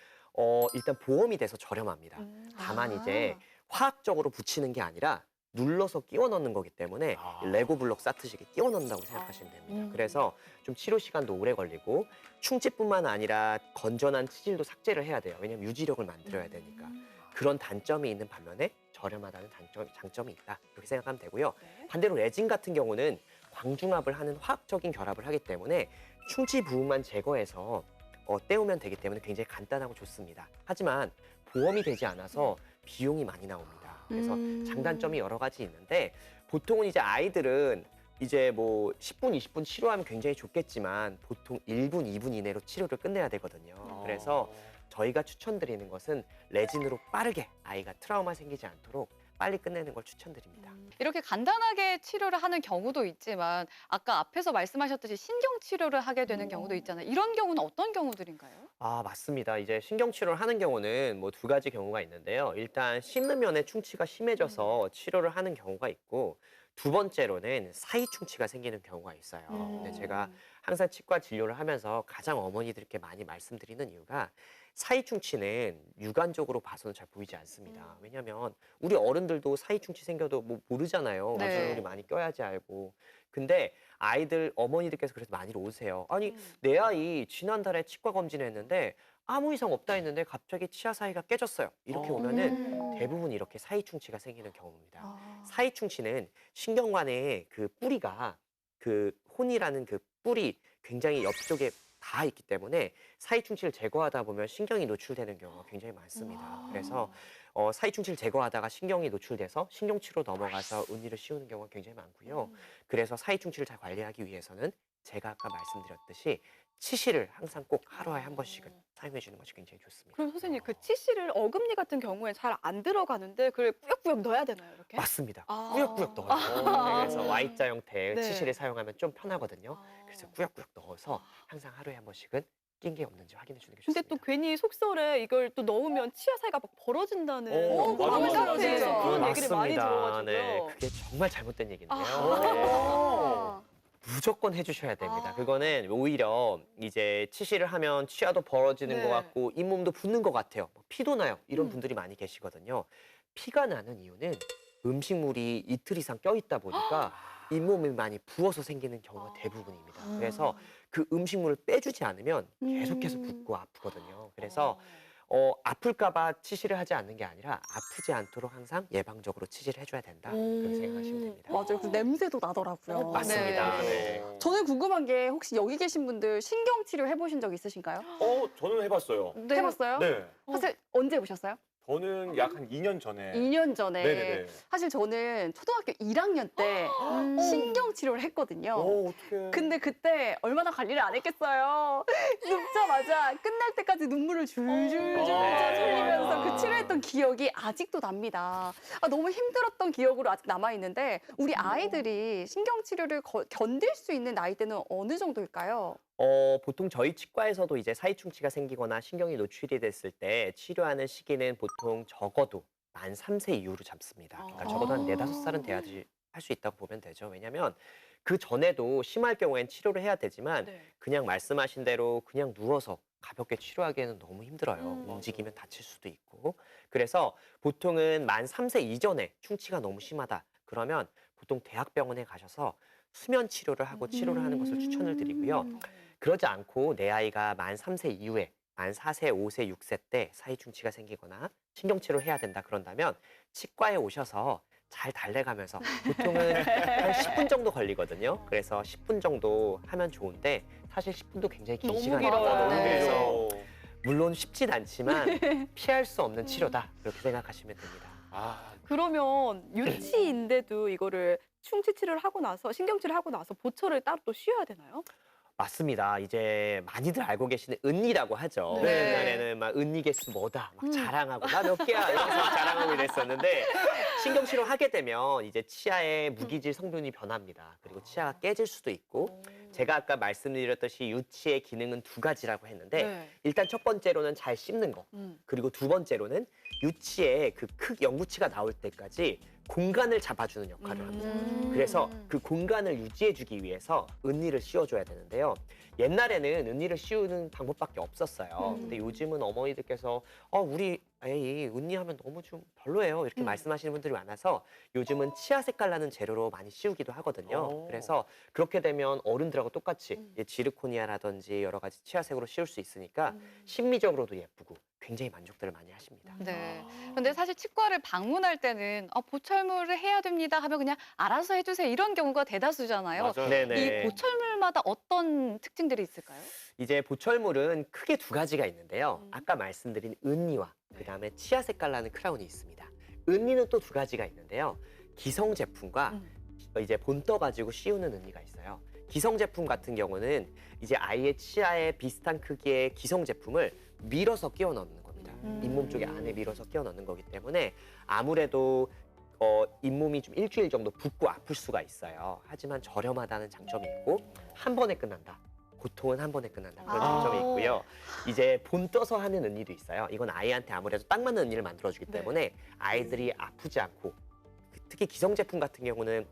일단 보험이 돼서 저렴합니다. 다만 이제 화학적으로 붙이는 게 아니라 눌러서 끼워 넣는 거기 때문에 레고 블록 쌓듯이 끼워 넣는다고 생각하시면 됩니다. 그래서 좀 치료 시간도 오래 걸리고 충치뿐만 아니라 건전한 치질도 삭제를 해야 돼요. 왜냐하면 유지력을 만들어야 되니까. 그런 단점이 있는 반면에 저렴하다는 장점이 있다. 이렇게 생각하면 되고요. 반대로 레진 같은 경우는 광중합을 하는 화학적인 결합을 하기 때문에 충치 부분만 제거해서 떼우면 되기 때문에 굉장히 간단하고 좋습니다. 하지만 보험이 되지 않아서 비용이 많이 나옵니다. 그래서 장단점이 여러 가지 있는데 보통은 이제 아이들은 이제 뭐 10분, 20분 치료하면 굉장히 좋겠지만 보통 1분, 2분 이내로 치료를 끝내야 되거든요. 그래서 저희가 추천드리는 것은 레진으로 빠르게 아이가 트라우마 생기지 않도록 빨리 끝내는 걸 추천드립니다. 이렇게 간단하게 치료를 하는 경우도 있지만 아까 앞에서 말씀하셨듯이 신경 치료를 하게 되는 경우도 있잖아요. 이런 경우는 어떤 경우들인가요? 맞습니다. 이제 신경치료를 하는 경우는 뭐 두 가지 경우가 있는데요. 일단 씹는 면에 충치가 심해져서 치료를 하는 경우가 있고 두 번째로는 사이 충치가 생기는 경우가 있어요. 근데 제가 항상 치과 진료를 하면서 가장 어머니들께 많이 말씀드리는 이유가 사이충치는 육안적으로 봐서는 잘 보이지 않습니다. 왜냐하면 우리 어른들도 사이충치 생겨도 뭐 모르잖아요. 네. 마취물이 많이 껴야지 알고. 근데 아이들 어머니들께서 그래서 많이 오세요. 아니 내 아이 지난달에 치과 검진했는데 아무 이상 없다 했는데 갑자기 치아 사이가 깨졌어요. 이렇게 오면은 대부분 이렇게 사이충치가 생기는 경우입니다. 사이충치는 신경관의 그 뿌리가 그 혼이라는 그 뿔이 굉장히 옆쪽에 다 있기 때문에 사이충치를 제거하다 보면 신경이 노출되는 경우가 굉장히 많습니다. 그래서 사이충치를 제거하다가 신경이 노출돼서 신경치로 넘어가서 은니를 씌우는 경우가 굉장히 많고요. 그래서 사이충치를 잘 관리하기 위해서는 제가 아까 말씀드렸듯이 치실을 항상 꼭 하루에 한 번씩은 사용해 주는 것이 굉장히 좋습니다. 그럼 선생님 그 치실을 어금니 같은 경우에 잘 안 들어가는데 그걸 꾸역꾸역 넣어야 되나요, 이렇게? 맞습니다. 아. 꾸역꾸역 넣어요. 그래서 Y자 형태의 네. 치실을 사용하면 좀 편하거든요. 그래서 꾸역꾸역 넣어서 항상 하루에 한 번씩은 낀 게 없는지 확인해 주는 게 근데 좋습니다. 또 괜히 속설에 이걸 또 넣으면 치아 사이가 막 벌어진다는 맞아요, 맞아요, 카페에서 맞아요. 그런 얘기를 많이 맞습니다. 들어가지고요. 네, 그게 정말 잘못된 얘기인데요. 아. 네. 무조건 해주셔야 됩니다. 그거는 오히려 이제 치실을 하면 치아도 벌어지는 네. 것 같고 잇몸도 붓는 것 같아요. 피도 나요. 이런 분들이 많이 계시거든요. 피가 나는 이유는 음식물이 이틀 이상 껴있다 보니까 잇몸이 많이 부어서 생기는 경우가 대부분입니다. 그래서 그 음식물을 빼주지 않으면 계속해서 붓고 아프거든요. 그래서 아플까봐 치실을 하지 않는 게 아니라 아프지 않도록 항상 예방적으로 치질을 해줘야 된다. 그렇게 생각하시면 됩니다. 맞아요. 그 냄새도 나더라고요. 맞습니다. 네. 저는 궁금한 게 혹시 여기 계신 분들 신경치료 해보신 적 있으신가요? 저는 해봤어요. 해봤어요? 네. 사실 언제 해보셨어요? 저는 약 한 2년 전에. 2년 전에. 네네네. 사실 저는 초등학교 1학년 때 신경치료를 했거든요. 어떡해. 근데 그때 얼마나 관리를 안 했겠어요. 눕자마자 끝날 때까지 눈물을 줄줄줄 흘리면서 그 치료했던 기억이 아직도 납니다. 너무 힘들었던 기억으로 아직 남아있는데 우리 아이들이 신경치료를 견딜 수 있는 나이대는 어느 정도일까요? 보통 저희 치과에서도 이제 사이충치가 생기거나 신경이 노출이 됐을 때 치료하는 시기는 보통 적어도 만 3세 이후로 잡습니다. 그러니까 적어도 한 4, 5살은 돼야지 할 수 있다고 보면 되죠. 왜냐하면 그 전에도 심할 경우엔 치료를 해야 되지만 그냥 말씀하신 대로 그냥 누워서 가볍게 치료하기에는 너무 힘들어요. 움직이면 다칠 수도 있고. 그래서 보통은 만 3세 이전에 충치가 너무 심하다. 그러면 보통 대학병원에 가셔서 수면 치료를 하고 치료를 하는 것을 추천을 드리고요. 그러지 않고 내 아이가 만 3세 이후에 만 4세, 5세, 6세 때 사이충치가 생기거나 신경치료를 해야 된다 그런다면 치과에 오셔서 잘 달래가면서 보통은 한 10분 정도 걸리거든요. 그래서 10분 정도 하면 좋은데 사실 10분도 굉장히 긴 너무 시간이에요. 길어요. 그래서 물론 쉽진 않지만 피할 수 없는 치료다 그렇게 생각하시면 됩니다. 그러면 유치인데도 이거를 충치 치료를 하고 나서 신경치료를 하고 나서 보철을 따로 또 쉬어야 되나요? 맞습니다. 이제 많이들 알고 계시는 은니라고 하죠. 네. 옛날에는 막 은니 개수 뭐다 막 자랑하고 나 몇 개야 이러면서 자랑하고 이랬었는데 신경치료 하게 되면 이제 치아의 무기질 성분이 변합니다. 그리고 치아가 깨질 수도 있고 제가 아까 말씀드렸듯이 유치의 기능은 2가지라고 했는데 일단 첫 번째로는 잘 씹는 거 그리고 두 번째로는 유치의 그 영구치가 나올 때까지 공간을 잡아주는 역할을 합니다. 그래서 그 공간을 유지해주기 위해서 은니를 씌워줘야 되는데요. 옛날에는 은니를 씌우는 방법밖에 없었어요. 근데 요즘은 어머니들께서 우리 에이 은니하면 너무 좀 별로예요 이렇게 말씀하시는 분들이 많아서 요즘은 치아 색깔 나는 재료로 많이 씌우기도 하거든요. 그래서 그렇게 되면 어른들하고 똑같이 지르코니아라든지 여러 가지 치아색으로 씌울 수 있으니까 심미적으로도 예쁘고 굉장히 만족들을 많이 하십니다. 네. 근데 사실 치과를 방문할 때는 보철물을 해야 됩니다 하면 그냥 알아서 해주세요 이런 경우가 대다수잖아요. 맞아요. 네네. 이 보철물마다 어떤 특징들이 있을까요? 이제 보철물은 크게 2가지가 있는데요. 아까 말씀드린 은니와 그다음에 치아 색깔 나는 크라운이 있습니다. 은니는 또 2가지가 있는데요. 기성 제품과 이제 본 떠 가지고 씌우는 은니가 있어요. 기성 제품 같은 경우는 이제 아이의 치아에 비슷한 크기의 기성 제품을 밀어서 끼워 넣는 겁니다. 잇몸 쪽에 안에 밀어서 끼워 넣는 거기 때문에 아무래도 잇몸이 좀 일주일 정도 붓고 아플 수가 있어요. 하지만 저렴하다는 장점이 있고 한 번에 끝난다. 고통은 한 번에 끝난다. 그런 장점이 있고요. 이제 본 떠서 하는 은니도 있어요. 이건 아이한테 아무래도 딱 맞는 은니를 만들어주기 때문에 아이들이 아프지 않고 특히 기성 제품 같은 경우는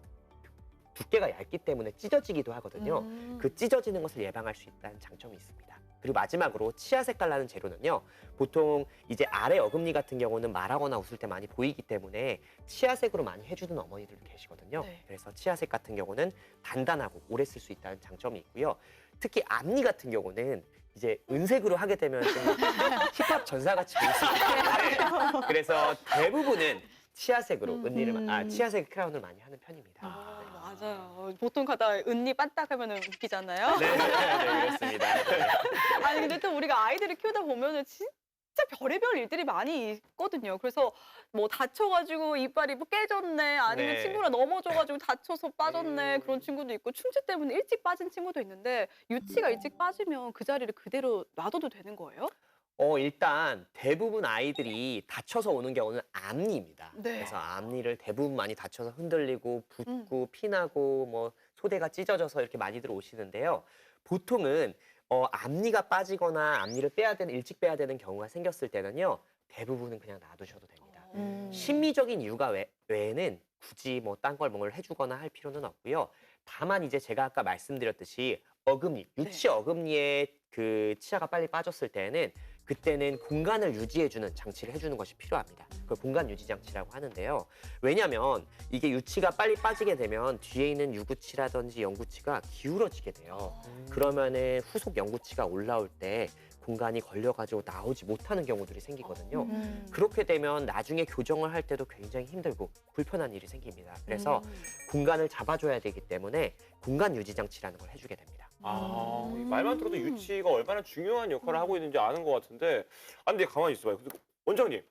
두께가 얇기 때문에 찢어지기도 하거든요. 그 찢어지는 것을 예방할 수 있다는 장점이 있습니다. 그리고 마지막으로 치아 색깔나는 재료는요. 보통 이제 아래 어금니 같은 경우는 말하거나 웃을 때 많이 보이기 때문에 치아색으로 많이 해주는 어머니들도 계시거든요. 네. 그래서 치아색 같은 경우는 단단하고 오래 쓸 수 있다는 장점이 있고요. 특히 앞니 같은 경우는 이제 은색으로 하게 되면 좀 힙합 전사같이 보일 수 있기 때문에 그래서 대부분은 치아색으로 치아색 크라운을 많이 하는 편입니다. 맞아요. 보통 가다 은니 반딱하면 웃기잖아요. 네, 그렇습니다. 아니 근데 또 우리가 아이들을 키우다 보면은 진짜 별의별 일들이 많이 있거든요. 그래서 뭐 다쳐가지고 이빨이 뭐 깨졌네, 아니면 네. 친구랑 넘어져가지고 다쳐서 빠졌네 그런 친구도 있고 충치 때문에 일찍 빠진 친구도 있는데 유치가 일찍 빠지면 그 자리를 그대로 놔둬도 되는 거예요? 일단 대부분 아이들이 다쳐서 오는 경우는 앞니입니다. 네. 그래서 앞니를 대부분 많이 다쳐서 흔들리고 붓고 피나고 뭐 소대가 찢어져서 이렇게 많이들 오시는데요. 보통은 앞니가 빠지거나 앞니를 일찍 빼야 되는 경우가 생겼을 때는요. 대부분은 그냥 놔두셔도 됩니다. 심리적인 이유가 외에는 굳이 뭐 딴 걸 뭘 해주거나 할 필요는 없고요. 다만 이제 제가 아까 말씀드렸듯이 어금니, 유치 어금니에 그 치아가 빨리 빠졌을 때는 그때는 공간을 유지해주는 장치를 해주는 것이 필요합니다. 그걸 공간 유지 장치라고 하는데요. 왜냐하면 이게 유치가 빨리 빠지게 되면 뒤에 있는 유구치라든지 영구치가 기울어지게 돼요. 그러면은 후속 영구치가 올라올 때 공간이 걸려가지고 나오지 못하는 경우들이 생기거든요. 그렇게 되면 나중에 교정을 할 때도 굉장히 힘들고 불편한 일이 생깁니다. 그래서 공간을 잡아줘야 되기 때문에 공간 유지 장치라는 걸 해주게 됩니다. 말만 들어도 유치가 얼마나 중요한 역할을 하고 있는지 아는 것 같은데, 근데 가만히 있어봐요. 근데 원장님,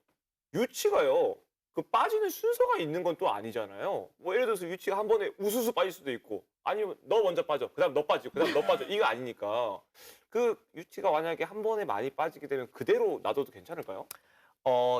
유치가요, 그 빠지는 순서가 있는 건 또 아니잖아요. 뭐 예를 들어서 유치가 한 번에 우수수 빠질 수도 있고, 아니면 너 먼저 빠져, 그다음 너 빠지고, 그다음 너 빠져, 이거 아니니까. 그 유치가 만약에 한 번에 많이 빠지게 되면 그대로 놔둬도 괜찮을까요?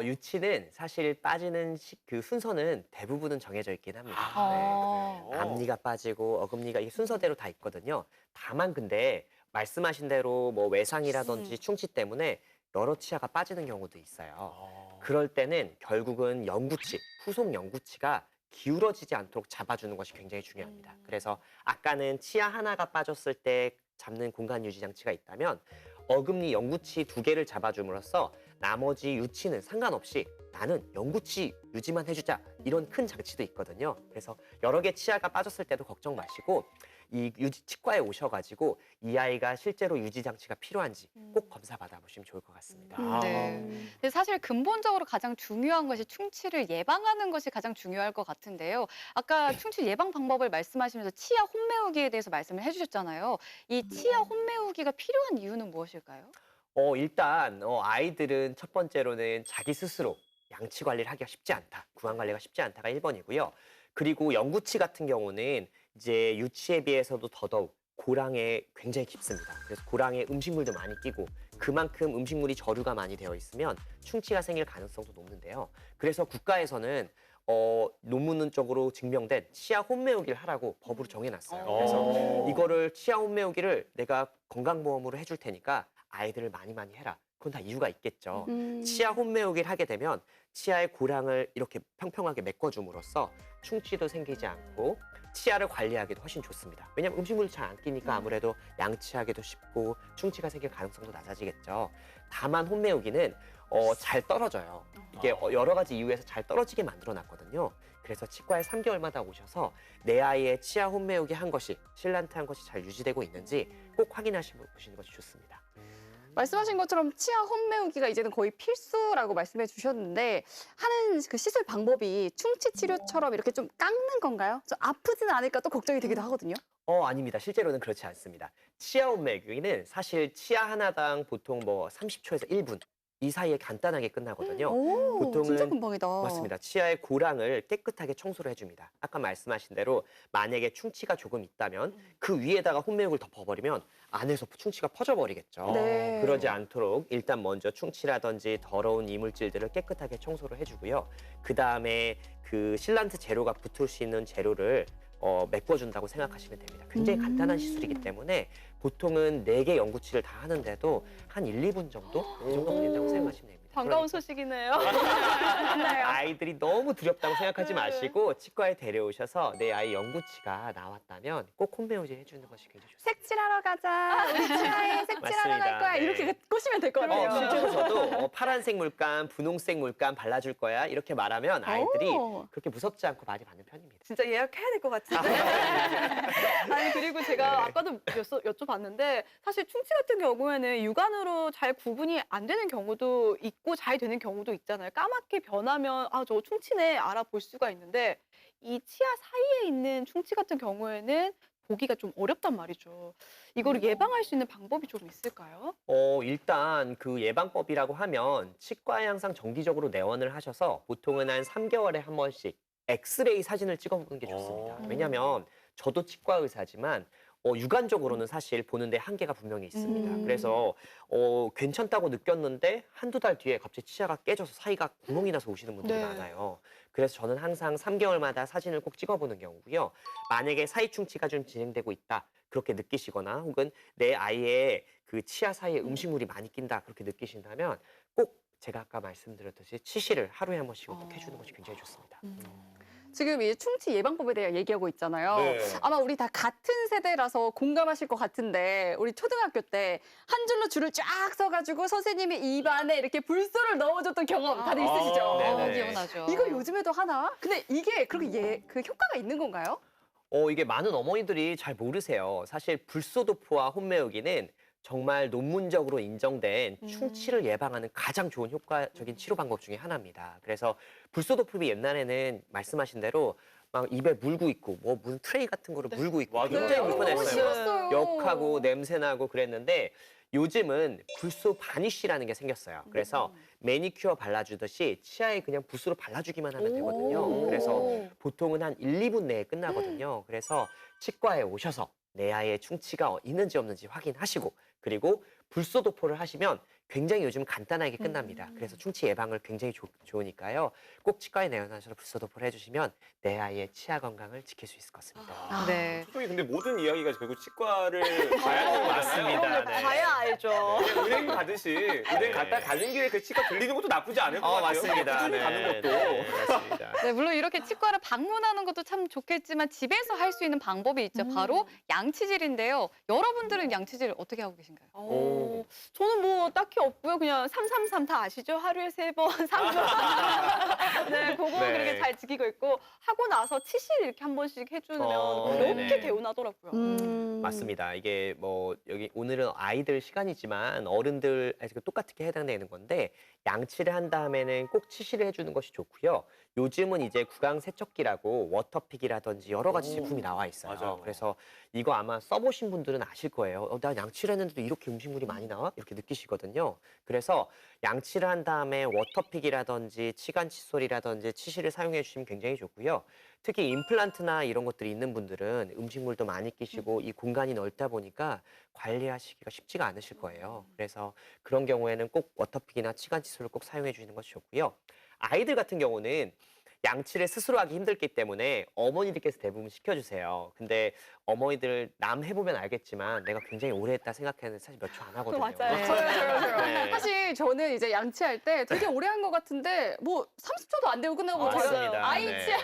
유치는 사실 빠지는 그 순서는 대부분은 정해져 있긴 합니다. 네. 앞니가 빠지고 어금니가 이게 순서대로 다 있거든요. 다만 근데 말씀하신 대로 뭐 외상이라든지 충치 때문에 여러 치아가 빠지는 경우도 있어요. 그럴 때는 결국은 영구치, 후속 영구치가 기울어지지 않도록 잡아주는 것이 굉장히 중요합니다. 그래서 아까는 치아 하나가 빠졌을 때 잡는 공간 유지 장치가 있다면 어금니 영구치 2개를 잡아줌으로써 나머지 유치는 상관없이 나는 영구치 유지만 해주자, 이런 큰 장치도 있거든요. 그래서 여러 개 치아가 빠졌을 때도 걱정 마시고 이 치과에 오셔가지고 이 아이가 실제로 유지 장치가 필요한지 꼭 검사 받아보시면 좋을 것 같습니다. 네. 근데 사실 근본적으로 가장 중요한 것이 충치를 예방하는 것이 가장 중요할 것 같은데요. 아까 충치 예방 방법을 말씀하시면서 치아 홈메우기에 대해서 말씀을 해주셨잖아요. 이 치아 홈메우기가 필요한 이유는 무엇일까요? 일단 아이들은 첫 번째로는 자기 스스로 양치 관리를 하기가 쉽지 않다. 구강 관리가 쉽지 않다가 1번이고요. 그리고 영구치 같은 경우는 이제 유치에 비해서도 더더욱 고랑에 굉장히 깊습니다. 그래서 고랑에 음식물도 많이 끼고 그만큼 음식물이 저류가 많이 되어 있으면 충치가 생길 가능성도 높는데요. 그래서 국가에서는 논문적으로 증명된 치아 홈메우기를 하라고 법으로 정해놨어요. 그래서 이거를 치아 홈메우기를 내가 건강보험으로 해줄 테니까 아이들을 많이 해라. 그건 다 이유가 있겠죠. 치아 홈메우기를 하게 되면 치아의 고랑을 이렇게 평평하게 메꿔줌으로써 충치도 생기지 않고 치아를 관리하기도 훨씬 좋습니다. 왜냐하면 음식물이 잘 안 끼니까 아무래도 양치하기도 쉽고 충치가 생길 가능성도 낮아지겠죠. 다만 홈메우기는 잘 떨어져요. 이게 여러 가지 이유에서 잘 떨어지게 만들어놨거든요. 그래서 치과에 3개월마다 오셔서 내 아이의 치아 홈메우기 한 것이, 실란트 한 것이 잘 유지되고 있는지 꼭 확인하시고 보시는 것이 좋습니다. 말씀하신 것처럼 치아 홈메우기가 이제는 거의 필수라고 말씀해 주셨는데 하는 그 시술 방법이 충치 치료처럼 이렇게 좀 깎는 건가요? 좀 아프지는 않을까 또 걱정이 되기도 하거든요. 아닙니다. 실제로는 그렇지 않습니다. 치아 홈메우기는 사실 치아 하나당 보통 뭐 30초에서 1분 이 사이에 간단하게 끝나거든요. 보통은 진짜 금방이다. 맞습니다. 치아의 고랑을 깨끗하게 청소를 해줍니다. 아까 말씀하신 대로 만약에 충치가 조금 있다면 그 위에다가 홈메우기를 덮어버리면 안에서 충치가 퍼져버리겠죠. 네. 그러지 않도록 일단 먼저 충치라든지 더러운 이물질들을 깨끗하게 청소를 해주고요. 그 다음에 그 실란트 재료가 붙을 수 있는 재료를 메꿔준다고 생각하시면 됩니다. 굉장히 간단한 시술이기 때문에 보통은 4개 영구치를 다 하는데도 한 1, 2분 정도? 이 정도 걸린다고 생각하시면 됩니다. 반가운 소식이네요. 아이들이 너무 두렵다고 생각하지 네. 마시고 치과에 데려오셔서 내 아이 영구치가 나왔다면 꼭 홈메오제 해주는 것이 굉장히 좋습니다. 색칠하러 가자. 우리 치아에 색칠하러 갈 맞습니다. 거야. 네. 이렇게 꼬시면 될 것 같아요. 실제로 저도 파란색 물감, 분홍색 물감 발라줄 거야 이렇게 말하면 아이들이 오. 그렇게 무섭지 않고 많이 받는 편입니다. 진짜 예약해야 될 것 같은데. 아니 그리고 제가 아까도 여쭤봤는데 사실 충치 같은 경우에는 육안으로 잘 구분이 안 되는 경우도 있고 잘 되는 경우도 있잖아요. 까맣게 변하면 아 저 충치네 알아볼 수가 있는데 이 치아 사이에 있는 충치 같은 경우에는 보기가 좀 어렵단 말이죠. 이거를 예방할 수 있는 방법이 좀 있을까요? 일단 그 예방법이라고 하면 치과에 항상 정기적으로 내원을 하셔서 보통은 한 3개월에 한 번씩 엑스레이 사진을 찍어보는 게 좋습니다. 왜냐하면 저도 치과 의사지만 육안적으로는 사실 보는데 한계가 분명히 있습니다. 그래서 괜찮다고 느꼈는데 한두 달 뒤에 갑자기 치아가 깨져서 사이가 구멍이 나서 오시는 분들이 네. 많아요. 그래서 저는 항상 3개월마다 사진을 꼭 찍어보는 경우고요. 만약에 사이 충치가 좀 진행되고 있다 그렇게 느끼시거나 혹은 내 아이의 그 치아 사이에 음식물이 많이 낀다 그렇게 느끼신다면 꼭 제가 아까 말씀드렸듯이 치실을 하루에 한 번씩 꼭 해주는 것이 굉장히 좋습니다. 지금 이 충치 예방법에 대해 얘기하고 있잖아요. 네. 아마 우리 다 같은 세대라서 공감하실 것 같은데 우리 초등학교 때 한 줄로 줄을 쫙 서가지고 선생님이 입안에 이렇게 불소를 넣어줬던 경험 다들 있으시죠? 네네. 기억나죠. 이거 요즘에도 하나? 근데 이게 그렇게 그 효과가 있는 건가요? 이게 많은 어머니들이 잘 모르세요. 사실 불소도포와 홈메오기는 정말 논문적으로 인정된 충치를 예방하는 가장 좋은 효과적인 치료 방법 중에 하나입니다. 그래서 불소도포비 옛날에는 말씀하신 대로 막 입에 물고 있고 뭐 무슨 트레이 같은 거를 물고 있고 굉장히 네. 너무 불편했어요. 싫었어요. 역하고 냄새나고 그랬는데 요즘은 불소 바니쉬라는 게 생겼어요. 그래서 매니큐어 발라주듯이 치아에 그냥 붓으로 발라주기만 하면 되거든요. 그래서 보통은 한 1, 2분 내에 끝나거든요. 그래서 치과에 오셔서 내 아이의 충치가 있는지 없는지 확인하시고 그리고 불소도포를 하시면 굉장히 요즘 간단하게 끝납니다. 그래서 충치 예방을 굉장히 좋으니까요. 꼭 치과에 내원하셔서 불소도포를 해주시면 내 아이의 치아 건강을 지킬 수 있을 것 같습니다. 네. 초등이 근데 모든 이야기가 결국 치과를 가야 되는 맞습니다. 거잖아요. 네. 봐야 알죠. 그냥 은행 가듯이 은행 갔다 가는 길에 그 치과 들리는 것도 나쁘지 않을 것 같아요. 맞습니다. 꾸준히 가는 것도. 맞습니다. 네, 물론 이렇게 치과를 방문하는 것도 참 좋겠지만 집에서 할 수 있는 방법이 있죠. 바로 양치질인데요. 여러분들은 양치질 어떻게 하고 계신가요? 저는 뭐 딱히 없고요. 그냥 333 다 아시죠? 하루에 3번, 3번. 네, 그거 네. 그렇게 잘 지키고 있고 하고 나서 치실 이렇게 한 번씩 해주면 그렇게 네네. 개운하더라고요. 맞습니다. 이게 뭐 여기 오늘은 아이들 시간이지만 어른들 똑같게 해당되는 건데 양치를 한 다음에는 꼭 치실을 해주는 것이 좋고요. 요즘은 이제 구강 세척기라고 워터픽이라든지 여러 가지 제품이 나와 있어요. 맞아요. 그래서 이거 아마 써보신 분들은 아실 거예요. 나 양치를 했는데도 이렇게 음식물이 많이 나와? 이렇게 느끼시거든요. 그래서 양치를 한 다음에 워터픽이라든지 치간 칫솔이라든지 치실을 사용해 주시면 굉장히 좋고요. 특히 임플란트나 이런 것들이 있는 분들은 음식물도 많이 끼시고 이 공간이 넓다 보니까 관리하시기가 쉽지가 않으실 거예요. 그래서 그런 경우에는 꼭 워터픽이나 치간 칫솔을 꼭 사용해 주시는 것이 좋고요. 아이들 같은 경우는 양치를 스스로 하기 힘들기 때문에 어머니들께서 대부분 시켜주세요. 근데 어머니들 남 해보면 알겠지만 내가 굉장히 오래 했다 생각하는 사실 몇 초 안 하거든요. 맞아요. 저요. 네. 사실 저는 이제 양치할 때 되게 오래 한 것 같은데 뭐 30초도 안 되고 끝나고 제가 맞습니다. 아이 네. 치아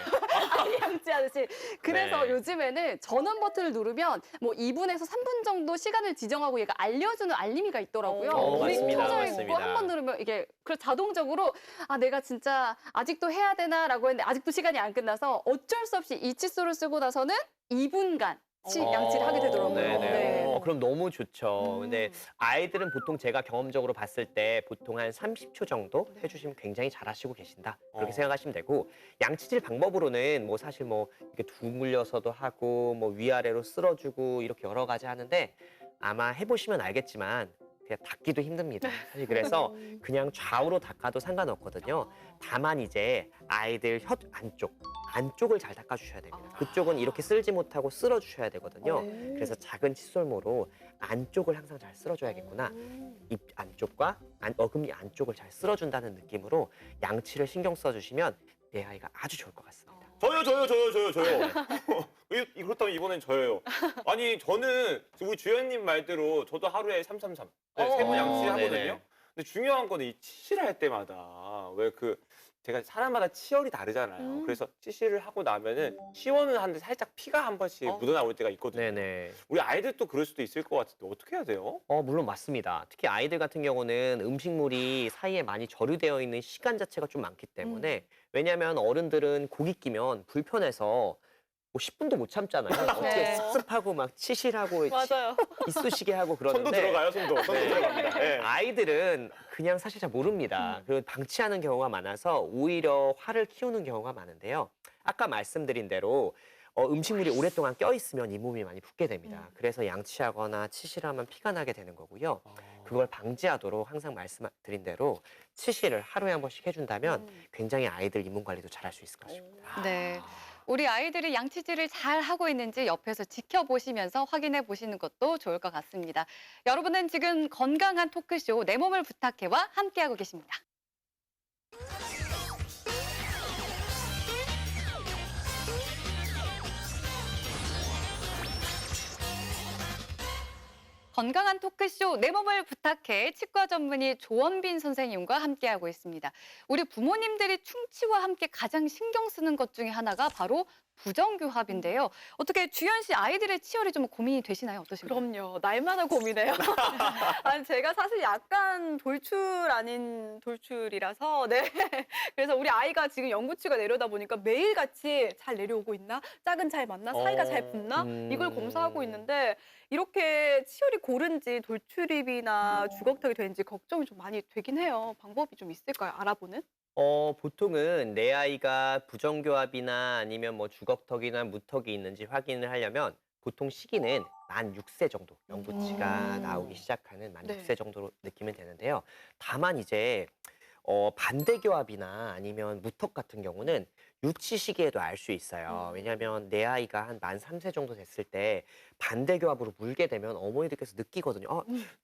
아이 양치하듯이 그래서 네. 요즘에는 전원 버튼을 누르면 뭐 2분에서 3분 정도 시간을 지정하고 얘가 알려주는 알림이가 있더라고요. 불이 맞습니다. 켜져 있고 맞습니다. 한 번 누르면 이게 그래서 자동적으로 아 내가 진짜 아직도 해야 되나라고 했는데 아직도 시간이 안 끝나서 어쩔 수 없이 이 칫솔을 쓰고 나서는 2분간 양치를 하게 되더라고요. 네네. 네. 그럼 너무 좋죠. 근데 아이들은 보통 제가 경험적으로 봤을 때 보통 한 30초 정도 해주시면 굉장히 잘하시고 계신다. 그렇게 생각하시면 되고 양치질 방법으로는 뭐 사실 뭐 이렇게 둥글려서도 하고 뭐 위아래로 쓸어주고 이렇게 여러 가지 하는데 아마 해보시면 알겠지만 그냥 닦기도 힘듭니다. 사실 그래서 그냥 좌우로 닦아도 상관없거든요. 다만 이제 아이들 혀 안쪽을 잘 닦아주셔야 됩니다. 그쪽은 이렇게 쓸지 못하고 쓸어주셔야 되거든요. 그래서 작은 칫솔모로 안쪽을 항상 잘 쓸어줘야겠구나. 입 안쪽과 어금니 안쪽을 잘 쓸어준다는 느낌으로 양치를 신경 써주시면 내 아이가 아주 좋을 것 같습니다. 저요. 그렇다면 이번엔 저예요. 아니 저는 우리 주연님 말대로 저도 하루에 333 네, 3번 양치를 하거든요. 네네. 근데 중요한 거는 이 치실을 할 때마다 왜 제가 사람마다 치열이 다르잖아요. 그래서 치실을 하고 나면은 시원은 하는데 살짝 피가 한 번씩 묻어나올 때가 있거든요. 네네. 우리 아이들도 그럴 수도 있을 것 같은데 어떻게 해야 돼요? 물론 맞습니다. 특히 아이들 같은 경우는 음식물이 사이에 많이 절유되어 있는 시간 자체가 좀 많기 때문에 왜냐하면 어른들은 고기 끼면 불편해서 뭐 10분도 못 참잖아요. 어떻게 네. 습습하고 막 치실하고 맞아요. 이쑤시개 하고 그러는데 손도 들어가요, 손도 네. 들어갑니다. 네. 아이들은 그냥 사실 잘 모릅니다. 그리고 방치하는 경우가 많아서 오히려 화를 키우는 경우가 많은데요. 아까 말씀드린 대로 음식물이 오랫동안 껴있으면 잇몸이 많이 붓게 됩니다. 그래서 양치하거나 치실하면 피가 나게 되는 거고요. 그걸 방지하도록 항상 말씀드린 대로 치실을 하루에 한 번씩 해준다면 굉장히 아이들 잇몸 관리도 잘할 수 있을 것입니다. 네. 우리 아이들이 양치질을 잘 하고 있는지 옆에서 지켜보시면서 확인해 보시는 것도 좋을 것 같습니다. 여러분은 지금 건강한 토크쇼 내 몸을 부탁해와 함께하고 계십니다. 건강한 토크쇼 내 몸을 부탁해 치과 전문의 조원빈 선생님과 함께하고 있습니다. 우리 부모님들이 충치와 함께 가장 신경 쓰는 것 중에 하나가 바로 부정교합인데요. 어떻게 주연 씨 아이들의 치열이 좀 고민이 되시나요? 어떠신가요? 그럼요. 날마다 고민해요. 아니, 제가 사실 약간 돌출 아닌 돌출이라서, 네. 그래서 우리 아이가 지금 영구치가 내려다 보니까 매일같이 잘 내려오고 있나? 짝은 잘 맞나? 사이가 잘 붙나? 이걸 검사하고 있는데, 이렇게 치열이 고른지 돌출입이나 주걱턱이 되는지 걱정이 좀 많이 되긴 해요. 방법이 좀 있을까요? 알아보는? 보통은 내 아이가 부정교합이나 아니면 뭐 주걱턱이나 무턱이 있는지 확인을 하려면 보통 시기는 만 6세 정도, 영구치가 나오기 시작하는 만 6세 정도로 느끼면 되는데요. 다만 이제 반대교합이나 아니면 무턱 같은 경우는 유치 시기에도 알 수 있어요. 왜냐하면 내 아이가 한 만 3세 정도 됐을 때 반대교합으로 물게 되면 어머니들께서 느끼거든요.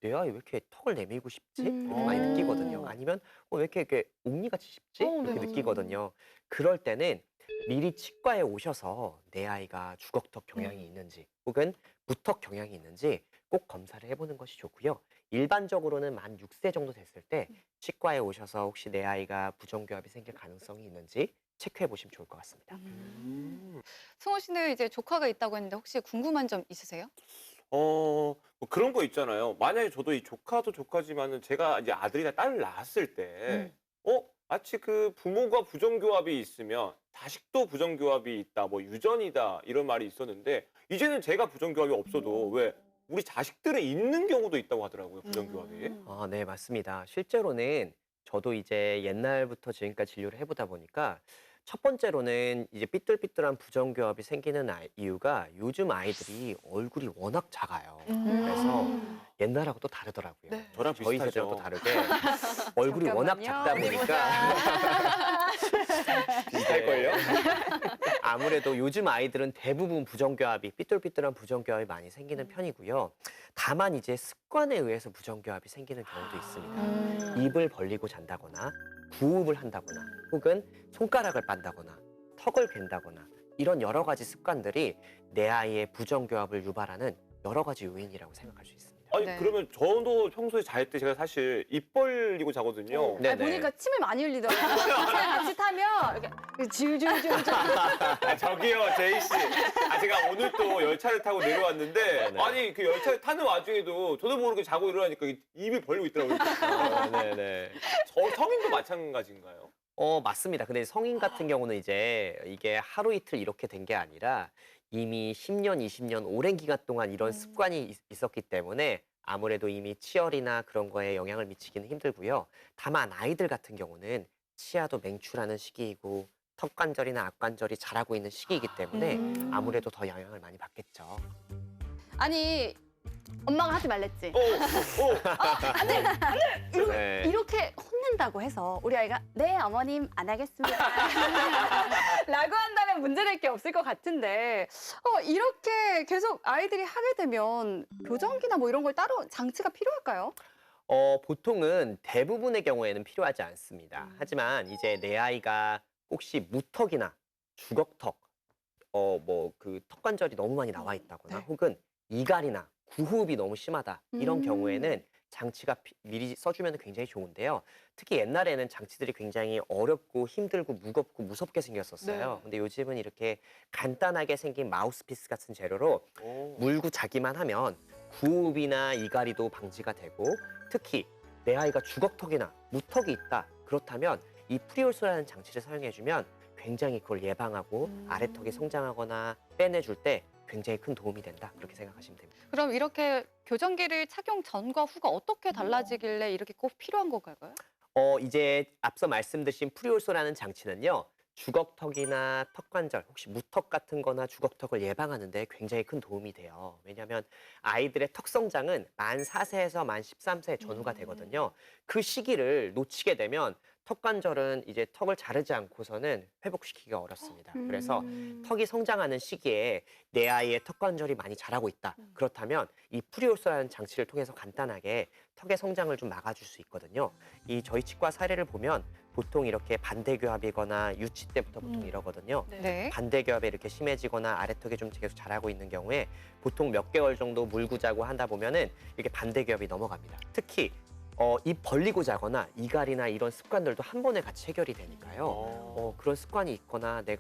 내 아이 왜 이렇게 턱을 내밀고 싶지? 이렇게 많이 느끼거든요. 아니면 왜 이렇게 옥니같이 싶지? 이렇게 느끼거든요. 그럴 때는 미리 치과에 오셔서 내 아이가 주걱턱 경향이 있는지 혹은 무턱 경향이 있는지 꼭 검사를 해보는 것이 좋고요. 일반적으로는 만 6세 정도 됐을 때 치과에 오셔서 혹시 내 아이가 부정교합이 생길 가능성이 있는지 체크해 보시면 좋을 것 같습니다. 승호 씨는 이제 조카가 있다고 했는데 혹시 궁금한 점 있으세요? 뭐 그런 거 있잖아요. 만약에 저도 이 조카도 조카지만은 제가 이제 아들이나 딸을 낳았을 때, 마치 그 부모가 부정교합이 있으면 자식도 부정교합이 있다, 뭐 유전이다 이런 말이 있었는데 이제는 제가 부정교합이 없어도 왜 우리 자식들은 있는 경우도 있다고 하더라고요, 부정교합이. 네, 맞습니다. 실제로는 저도 이제 옛날부터 지금까지 진료를 해보다 보니까 첫 번째로는 이제 삐뚤삐뚤한 부정교합이 생기는 이유가 요즘 아이들이 얼굴이 워낙 작아요. 그래서 옛날하고 또 다르더라고요. 저랑 저희 비슷하죠. 세대랑 또 다르게 얼굴이 워낙 작다 보니까 비슷할걸요? 아무래도 요즘 아이들은 대부분 부정교합이 삐뚤삐뚤한 부정교합이 많이 생기는 편이고요. 다만 이제 습관에 의해서 부정교합이 생기는 경우도 있습니다. 입을 벌리고 잔다거나 구흡을 한다거나 혹은 손가락을 빤다거나 턱을 갠다거나 이런 여러 가지 습관들이 내 아이의 부정교합을 유발하는 여러 가지 요인이라고 생각할 수 있습니다. 아니 그러면 저도 평소에 잘 때 제가 사실 입 벌리고 자거든요. 아니, 보니까 침을 많이 흘리더라고요. 차에 같이 타면 이렇게 줄줄줄줄. 저기요, 제이 씨. 제가 오늘 또 열차를 타고 내려왔는데 아니 그 열차를 타는 와중에도 저도 모르게 자고 일어나니까 입이 벌리고 있더라고요. 네네. 성인도 마찬가지인가요? 맞습니다. 근데 성인 같은 경우는 이제 이게 하루 이틀 이렇게 된 게 아니라 이미 10년, 20년 오랜 기간 동안 이런 습관이 있었기 때문에 아무래도 이미 치열이나 그런 거에 영향을 미치기는 힘들고요. 다만 아이들 같은 경우는 치아도 맹출하는 시기이고 턱관절이나 앞관절이 자라고 있는 시기이기 때문에 아무래도 더 영향을 많이 받겠죠. 아니 엄마가 하지 말랬지. 안 돼, 안 돼. 네. 이렇게 혼낸다고 해서 우리 아이가 네 어머님 안 하겠습니다. 라고 한다면 문제될 게 없을 것 같은데 이렇게 계속 아이들이 하게 되면 교정기나 뭐 이런 걸 따로 장치가 필요할까요? 보통은 대부분의 경우에는 필요하지 않습니다. 하지만 이제 내 아이가 혹시 무턱이나 주걱턱, 뭐 그 턱관절이 너무 많이 나와 있다거나 혹은 이갈이나 구호흡이 너무 심하다 이런 경우에는 장치가 미리 써주면 굉장히 좋은데요. 특히 옛날에는 장치들이 굉장히 어렵고 힘들고 무겁고 무섭게 생겼었어요. 네. 근데 요즘은 이렇게 간단하게 생긴 마우스피스 같은 재료로 물고 자기만 하면 구호흡이나 이갈이도 방지가 되고, 특히 내 아이가 주걱턱이나 무턱이 있다. 그렇다면 이 프리홀스라는 장치를 사용해주면 굉장히 그걸 예방하고 아래턱이 성장하거나 빼내줄 때 굉장히 큰 도움이 된다. 그렇게 생각하시면 됩니다. 그럼 이렇게 교정기를 착용 전과 후가 어떻게 달라지길래 이렇게 꼭 필요한 걸까요? 이제 앞서 말씀드린 프리홀소라는 장치는요. 주걱턱이나 턱관절, 혹시 무턱 같은 거나 주걱턱을 예방하는 데 굉장히 큰 도움이 돼요. 왜냐하면 아이들의 턱 성장은 만 4세에서 만 13세 전후가 되거든요. 그 시기를 놓치게 되면 턱관절은 이제 턱을 자르지 않고서는 회복시키기가 어렵습니다. 그래서 턱이 성장하는 시기에 내 아이의 턱관절이 많이 자라고 있다. 그렇다면 이 프리홀소라는 장치를 통해서 간단하게 턱의 성장을 좀 막아줄 수 있거든요. 이 저희 치과 사례를 보면 보통 이렇게 반대교합이거나 유치 때부터 보통 이러거든요. 네. 반대교합이 이렇게 심해지거나 아래턱이 좀 계속 자라고 있는 경우에 보통 몇 개월 정도 물고 자고 한다 보면은 이렇게 반대교합이 넘어갑니다. 특히 입 벌리고 자거나 이갈이나 이런 습관들도 한 번에 같이 해결이 되니까요. 그런 습관이 있거나 내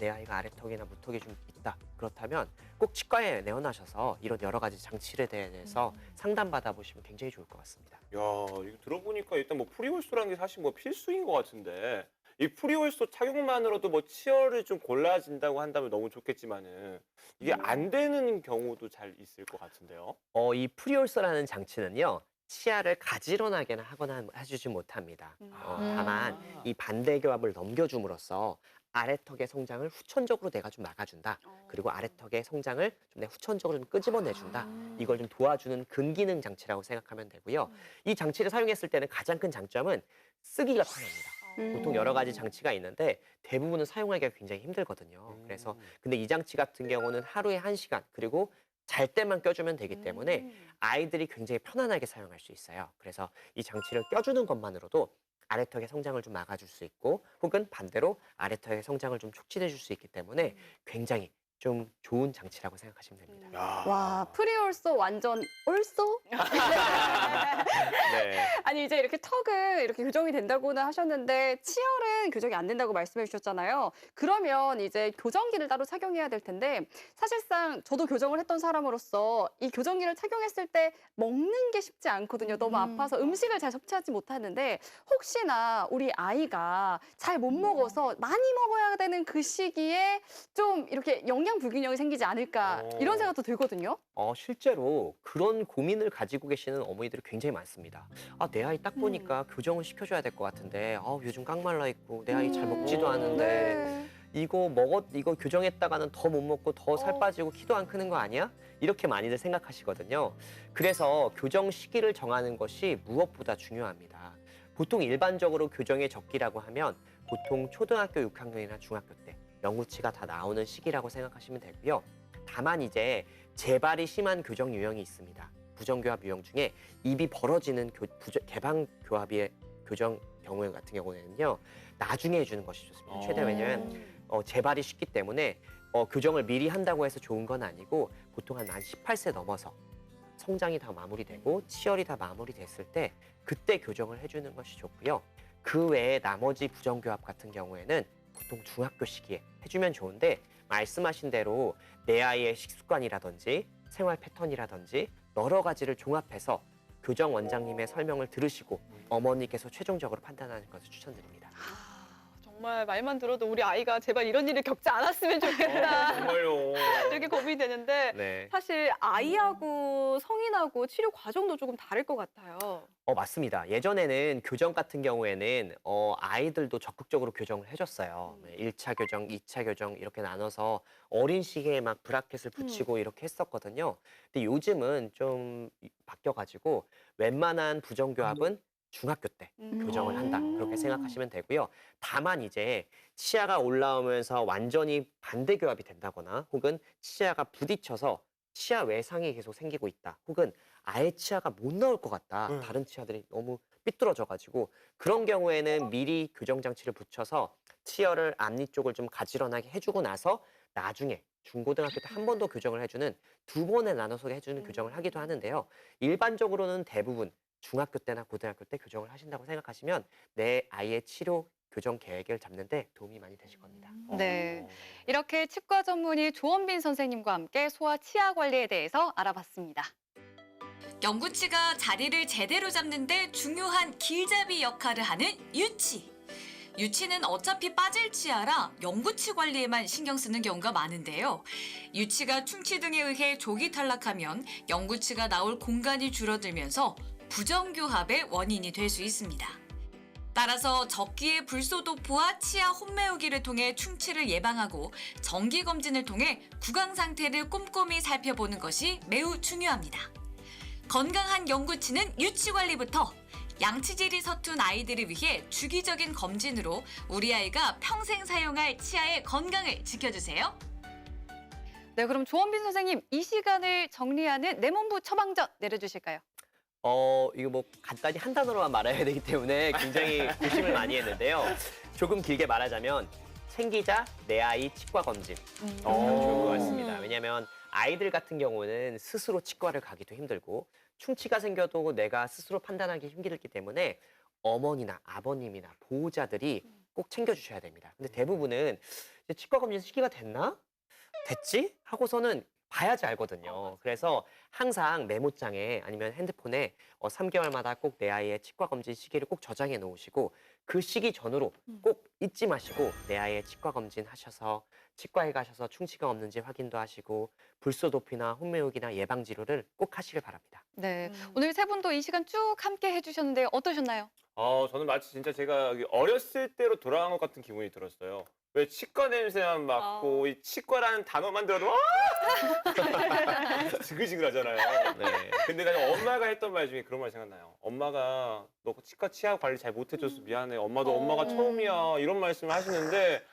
아이가 아래턱이나 무턱이 좀 있다. 그렇다면 꼭 치과에 내원하셔서 이런 여러 가지 장치에 대해서 상담받아 보시면 굉장히 좋을 것 같습니다. 야, 이거 들어보니까 일단 뭐 프리홀소라는 게 사실 뭐 필수인 것 같은데, 이 프리홀소 착용만으로도 뭐 치열을 좀 골라진다고 한다면 너무 좋겠지만은 이게 안 되는 경우도 잘 있을 것 같은데요. 이 프리홀소라는 장치는요. 치아를 가지런하게나 하거나 해주지 못합니다. 다만 이 반대교합을 넘겨줌으로써 아래턱의 성장을 후천적으로 내가 좀 막아준다. 그리고 아래턱의 성장을 좀 내가 후천적으로 좀 끄집어내준다. 이걸 좀 도와주는 근기능 장치라고 생각하면 되고요. 이 장치를 사용했을 때는 가장 큰 장점은 쓰기가 편합니다. 보통 여러 가지 장치가 있는데 대부분은 사용하기가 굉장히 힘들거든요. 그래서 근데 이 장치 같은 경우는 하루에 1시간 그리고 잘 때만 껴주면 되기 때문에 아이들이 굉장히 편안하게 사용할 수 있어요. 그래서 이 장치를 껴주는 것만으로도 아래턱의 성장을 좀 막아줄 수 있고, 혹은 반대로 아래턱의 성장을 좀 촉진해 줄 수 있기 때문에 굉장히 좀 좋은 장치라고 생각하시면 됩니다. 와, 프리홀소 완전 올소? 네. 아니 이제 이렇게 턱을 이렇게 교정이 된다고는 하셨는데 치열은 교정이 안 된다고 말씀해 주셨잖아요. 그러면 이제 교정기를 따로 착용해야 될 텐데, 사실상 저도 교정을 했던 사람으로서 이 교정기를 착용했을 때 먹는 게 쉽지 않거든요. 너무 아파서 음식을 잘 섭취하지 못하는데, 혹시나 우리 아이가 잘 못 먹어서 많이 먹어야 되는 그 시기에 좀 이렇게 영양 불균형이 생기지 않을까 이런 생각도 들거든요. 실제로 그런 고민을 가지고 계시는 어머니들이 굉장히 많습니다. 내 아이 딱 보니까 교정을 시켜줘야 될 것 같은데, 요즘 깡말라 있고 내 아이 잘 먹지도 않은데 이거 교정했다가는 더 못 먹고 더 살 빠지고 키도 안 크는 거 아니야? 이렇게 많이들 생각하시거든요. 그래서 교정 시기를 정하는 것이 무엇보다 중요합니다. 보통 일반적으로 교정의 적기라고 하면 보통 초등학교 6학년이나 중학교 때 영구치가 다 나오는 시기라고 생각하시면 되고요. 다만 이제 재발이 심한 교정 유형이 있습니다. 부정교합 유형 중에 입이 벌어지는 개방교합의 교정 경우 같은 경우에는요. 나중에 해주는 것이 좋습니다. 최대한 왜냐하면 재발이 쉽기 때문에 교정을 미리 한다고 해서 좋은 건 아니고, 보통 한 18세 넘어서 성장이 다 마무리되고 치열이 다 마무리됐을 때 그때 교정을 해주는 것이 좋고요. 그 외에 나머지 부정교합 같은 경우에는 보통 중학교 시기에 해주면 좋은데, 말씀하신 대로 내 아이의 식습관이라든지 생활 패턴이라든지 여러 가지를 종합해서 교정 원장님의 설명을 들으시고 어머니께서 최종적으로 판단하는 것을 추천드립니다. 정말 말만 들어도 우리 아이가 제발 이런 일을 겪지 않았으면 좋겠다. 정말요. 이렇게 고민이 되는데 네. 사실 아이하고 성인하고 치료 과정도 조금 다를 것 같아요. 맞습니다. 예전에는 교정 같은 경우에는 아이들도 적극적으로 교정을 해줬어요. 1차 교정, 2차 교정 이렇게 나눠서 어린 시기에 막 브라켓을 붙이고 이렇게 했었거든요. 근데 요즘은 좀 바뀌어가지고 웬만한 부정교합은 중학교 때 교정을 한다. 그렇게 생각하시면 되고요. 다만 이제 치아가 올라오면서 완전히 반대교합이 된다거나, 혹은 치아가 부딪혀서 치아 외상이 계속 생기고 있다. 혹은 아예 치아가 못 나올 것 같다. 다른 치아들이 너무 삐뚤어져가지고, 그런 경우에는 미리 교정 장치를 붙여서 치열을 앞니 쪽을 좀 가지런하게 해주고 나서 나중에 중고등학교 때 한 번 더 교정을 해주는 2번에 나눠서 해주는 교정을 하기도 하는데요. 일반적으로는 대부분 중학교 때나 고등학교 때 교정을 하신다고 생각하시면 내 아이의 치료 교정 계획을 잡는데 도움이 많이 되실 겁니다. 네. 이렇게 치과 전문의 조원빈 선생님과 함께 소아 치아 관리에 대해서 알아봤습니다. 영구치가 자리를 제대로 잡는데 중요한 길잡이 역할을 하는 유치. 유치는 어차피 빠질 치아라 영구치 관리에만 신경 쓰는 경우가 많은데요. 유치가 충치 등에 의해 조기 탈락하면 영구치가 나올 공간이 줄어들면서 부정교합의 원인이 될 수 있습니다. 따라서 적기에 불소도포와 치아 홈메우기를 통해 충치를 예방하고 정기검진을 통해 구강 상태를 꼼꼼히 살펴보는 것이 매우 중요합니다. 건강한 영구치는 유치 관리부터 양치질이 서툰 아이들을 위해 주기적인 검진으로 우리 아이가 평생 사용할 치아의 건강을 지켜주세요. 네, 그럼 조원빈 선생님, 이 시간을 정리하는 내 몸부 처방전 내려주실까요? 이거 뭐 간단히 한 단어로만 말해야 되기 때문에 굉장히 고심을 많이 했는데요. 조금 길게 말하자면 생기자 내 아이 치과 검진. 좋을 것 같습니다. 왜냐하면 아이들 같은 경우는 스스로 치과를 가기도 힘들고 충치가 생겨도 내가 스스로 판단하기 힘들기 때문에 어머니나 아버님이나 보호자들이 꼭 챙겨주셔야 됩니다. 근데 대부분은 이제 치과 검진 시기가 됐나? 됐지? 하고서는 봐야지 알거든요. 그래서 항상 메모장에 아니면 핸드폰에 3개월마다 꼭 내 아이의 치과 검진 시기를 꼭 저장해 놓으시고 그 시기 전후로 꼭 잊지 마시고 내 아이의 치과 검진 하셔서 치과에 가셔서 충치가 없는지 확인도 하시고 불소도피나 홈메우기나 예방 치료를 꼭 하시길 바랍니다. 네, 오늘 세 분도 이 시간 쭉 함께 해주셨는데 어떠셨나요? 저는 마치 진짜 제가 어렸을 때로 돌아간 것 같은 기분이 들었어요. 왜 치과 냄새만 맡고 이 치과라는 단어만 들어도 지글지글하잖아요. 네. 근데 나는 엄마가 했던 말 중에 그런 말 생각나요. 엄마가 너 치과 치아 관리 잘 못해줘서 미안해. 엄마도 엄마가 처음이야. 이런 말씀을 하시는데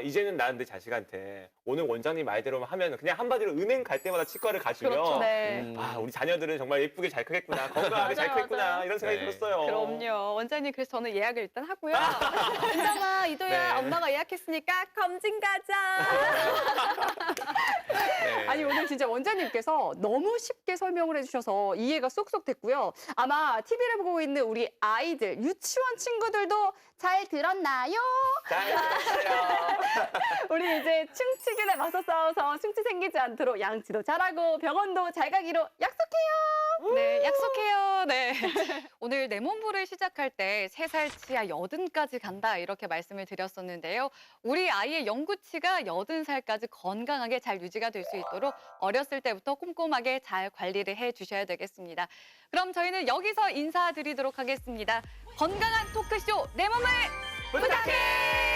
이제는 난 내 자식한테 오늘 원장님 말대로 하면 그냥 한마디로 은행 갈 때마다 치과를 가시면 그렇죠. 네. 우리 자녀들은 정말 예쁘게 잘 크겠구나. 건강하게 잘 크겠구나. 이런 생각이 들었어요. 그럼요. 원장님, 그래서 저는 예약을 일단 하고요. 은정아, 이도야, 네. 엄마가 예약했으니까 검진 가자. 네. 아니 오늘 진짜 원장님께서 너무 쉽게 설명을 해주셔서 이해가 쏙쏙 됐고요. 아마 TV를 보고 있는 우리 아이들, 유치원 친구들도 잘 들었나요? 잘 들었어요. 우리 이제 충치균에 맞서 싸워서 충치 생기지 않도록 양치도 잘하고 병원도 잘 가기로 약속해요. 네, 약속해요. 네. 오늘 내 몸부를 시작할 때 3살 치아 80까지 간다 이렇게 말씀을 드렸었는데요. 우리 아이의 영구치가 80살까지 건강하게 잘 유지가 될 수 있도록 어렸을 때부터 꼼꼼하게 잘 관리를 해주셔야 되겠습니다. 그럼 저희는 여기서 인사드리도록 하겠습니다. 건강한 토크쇼 내 몸을 부탁해!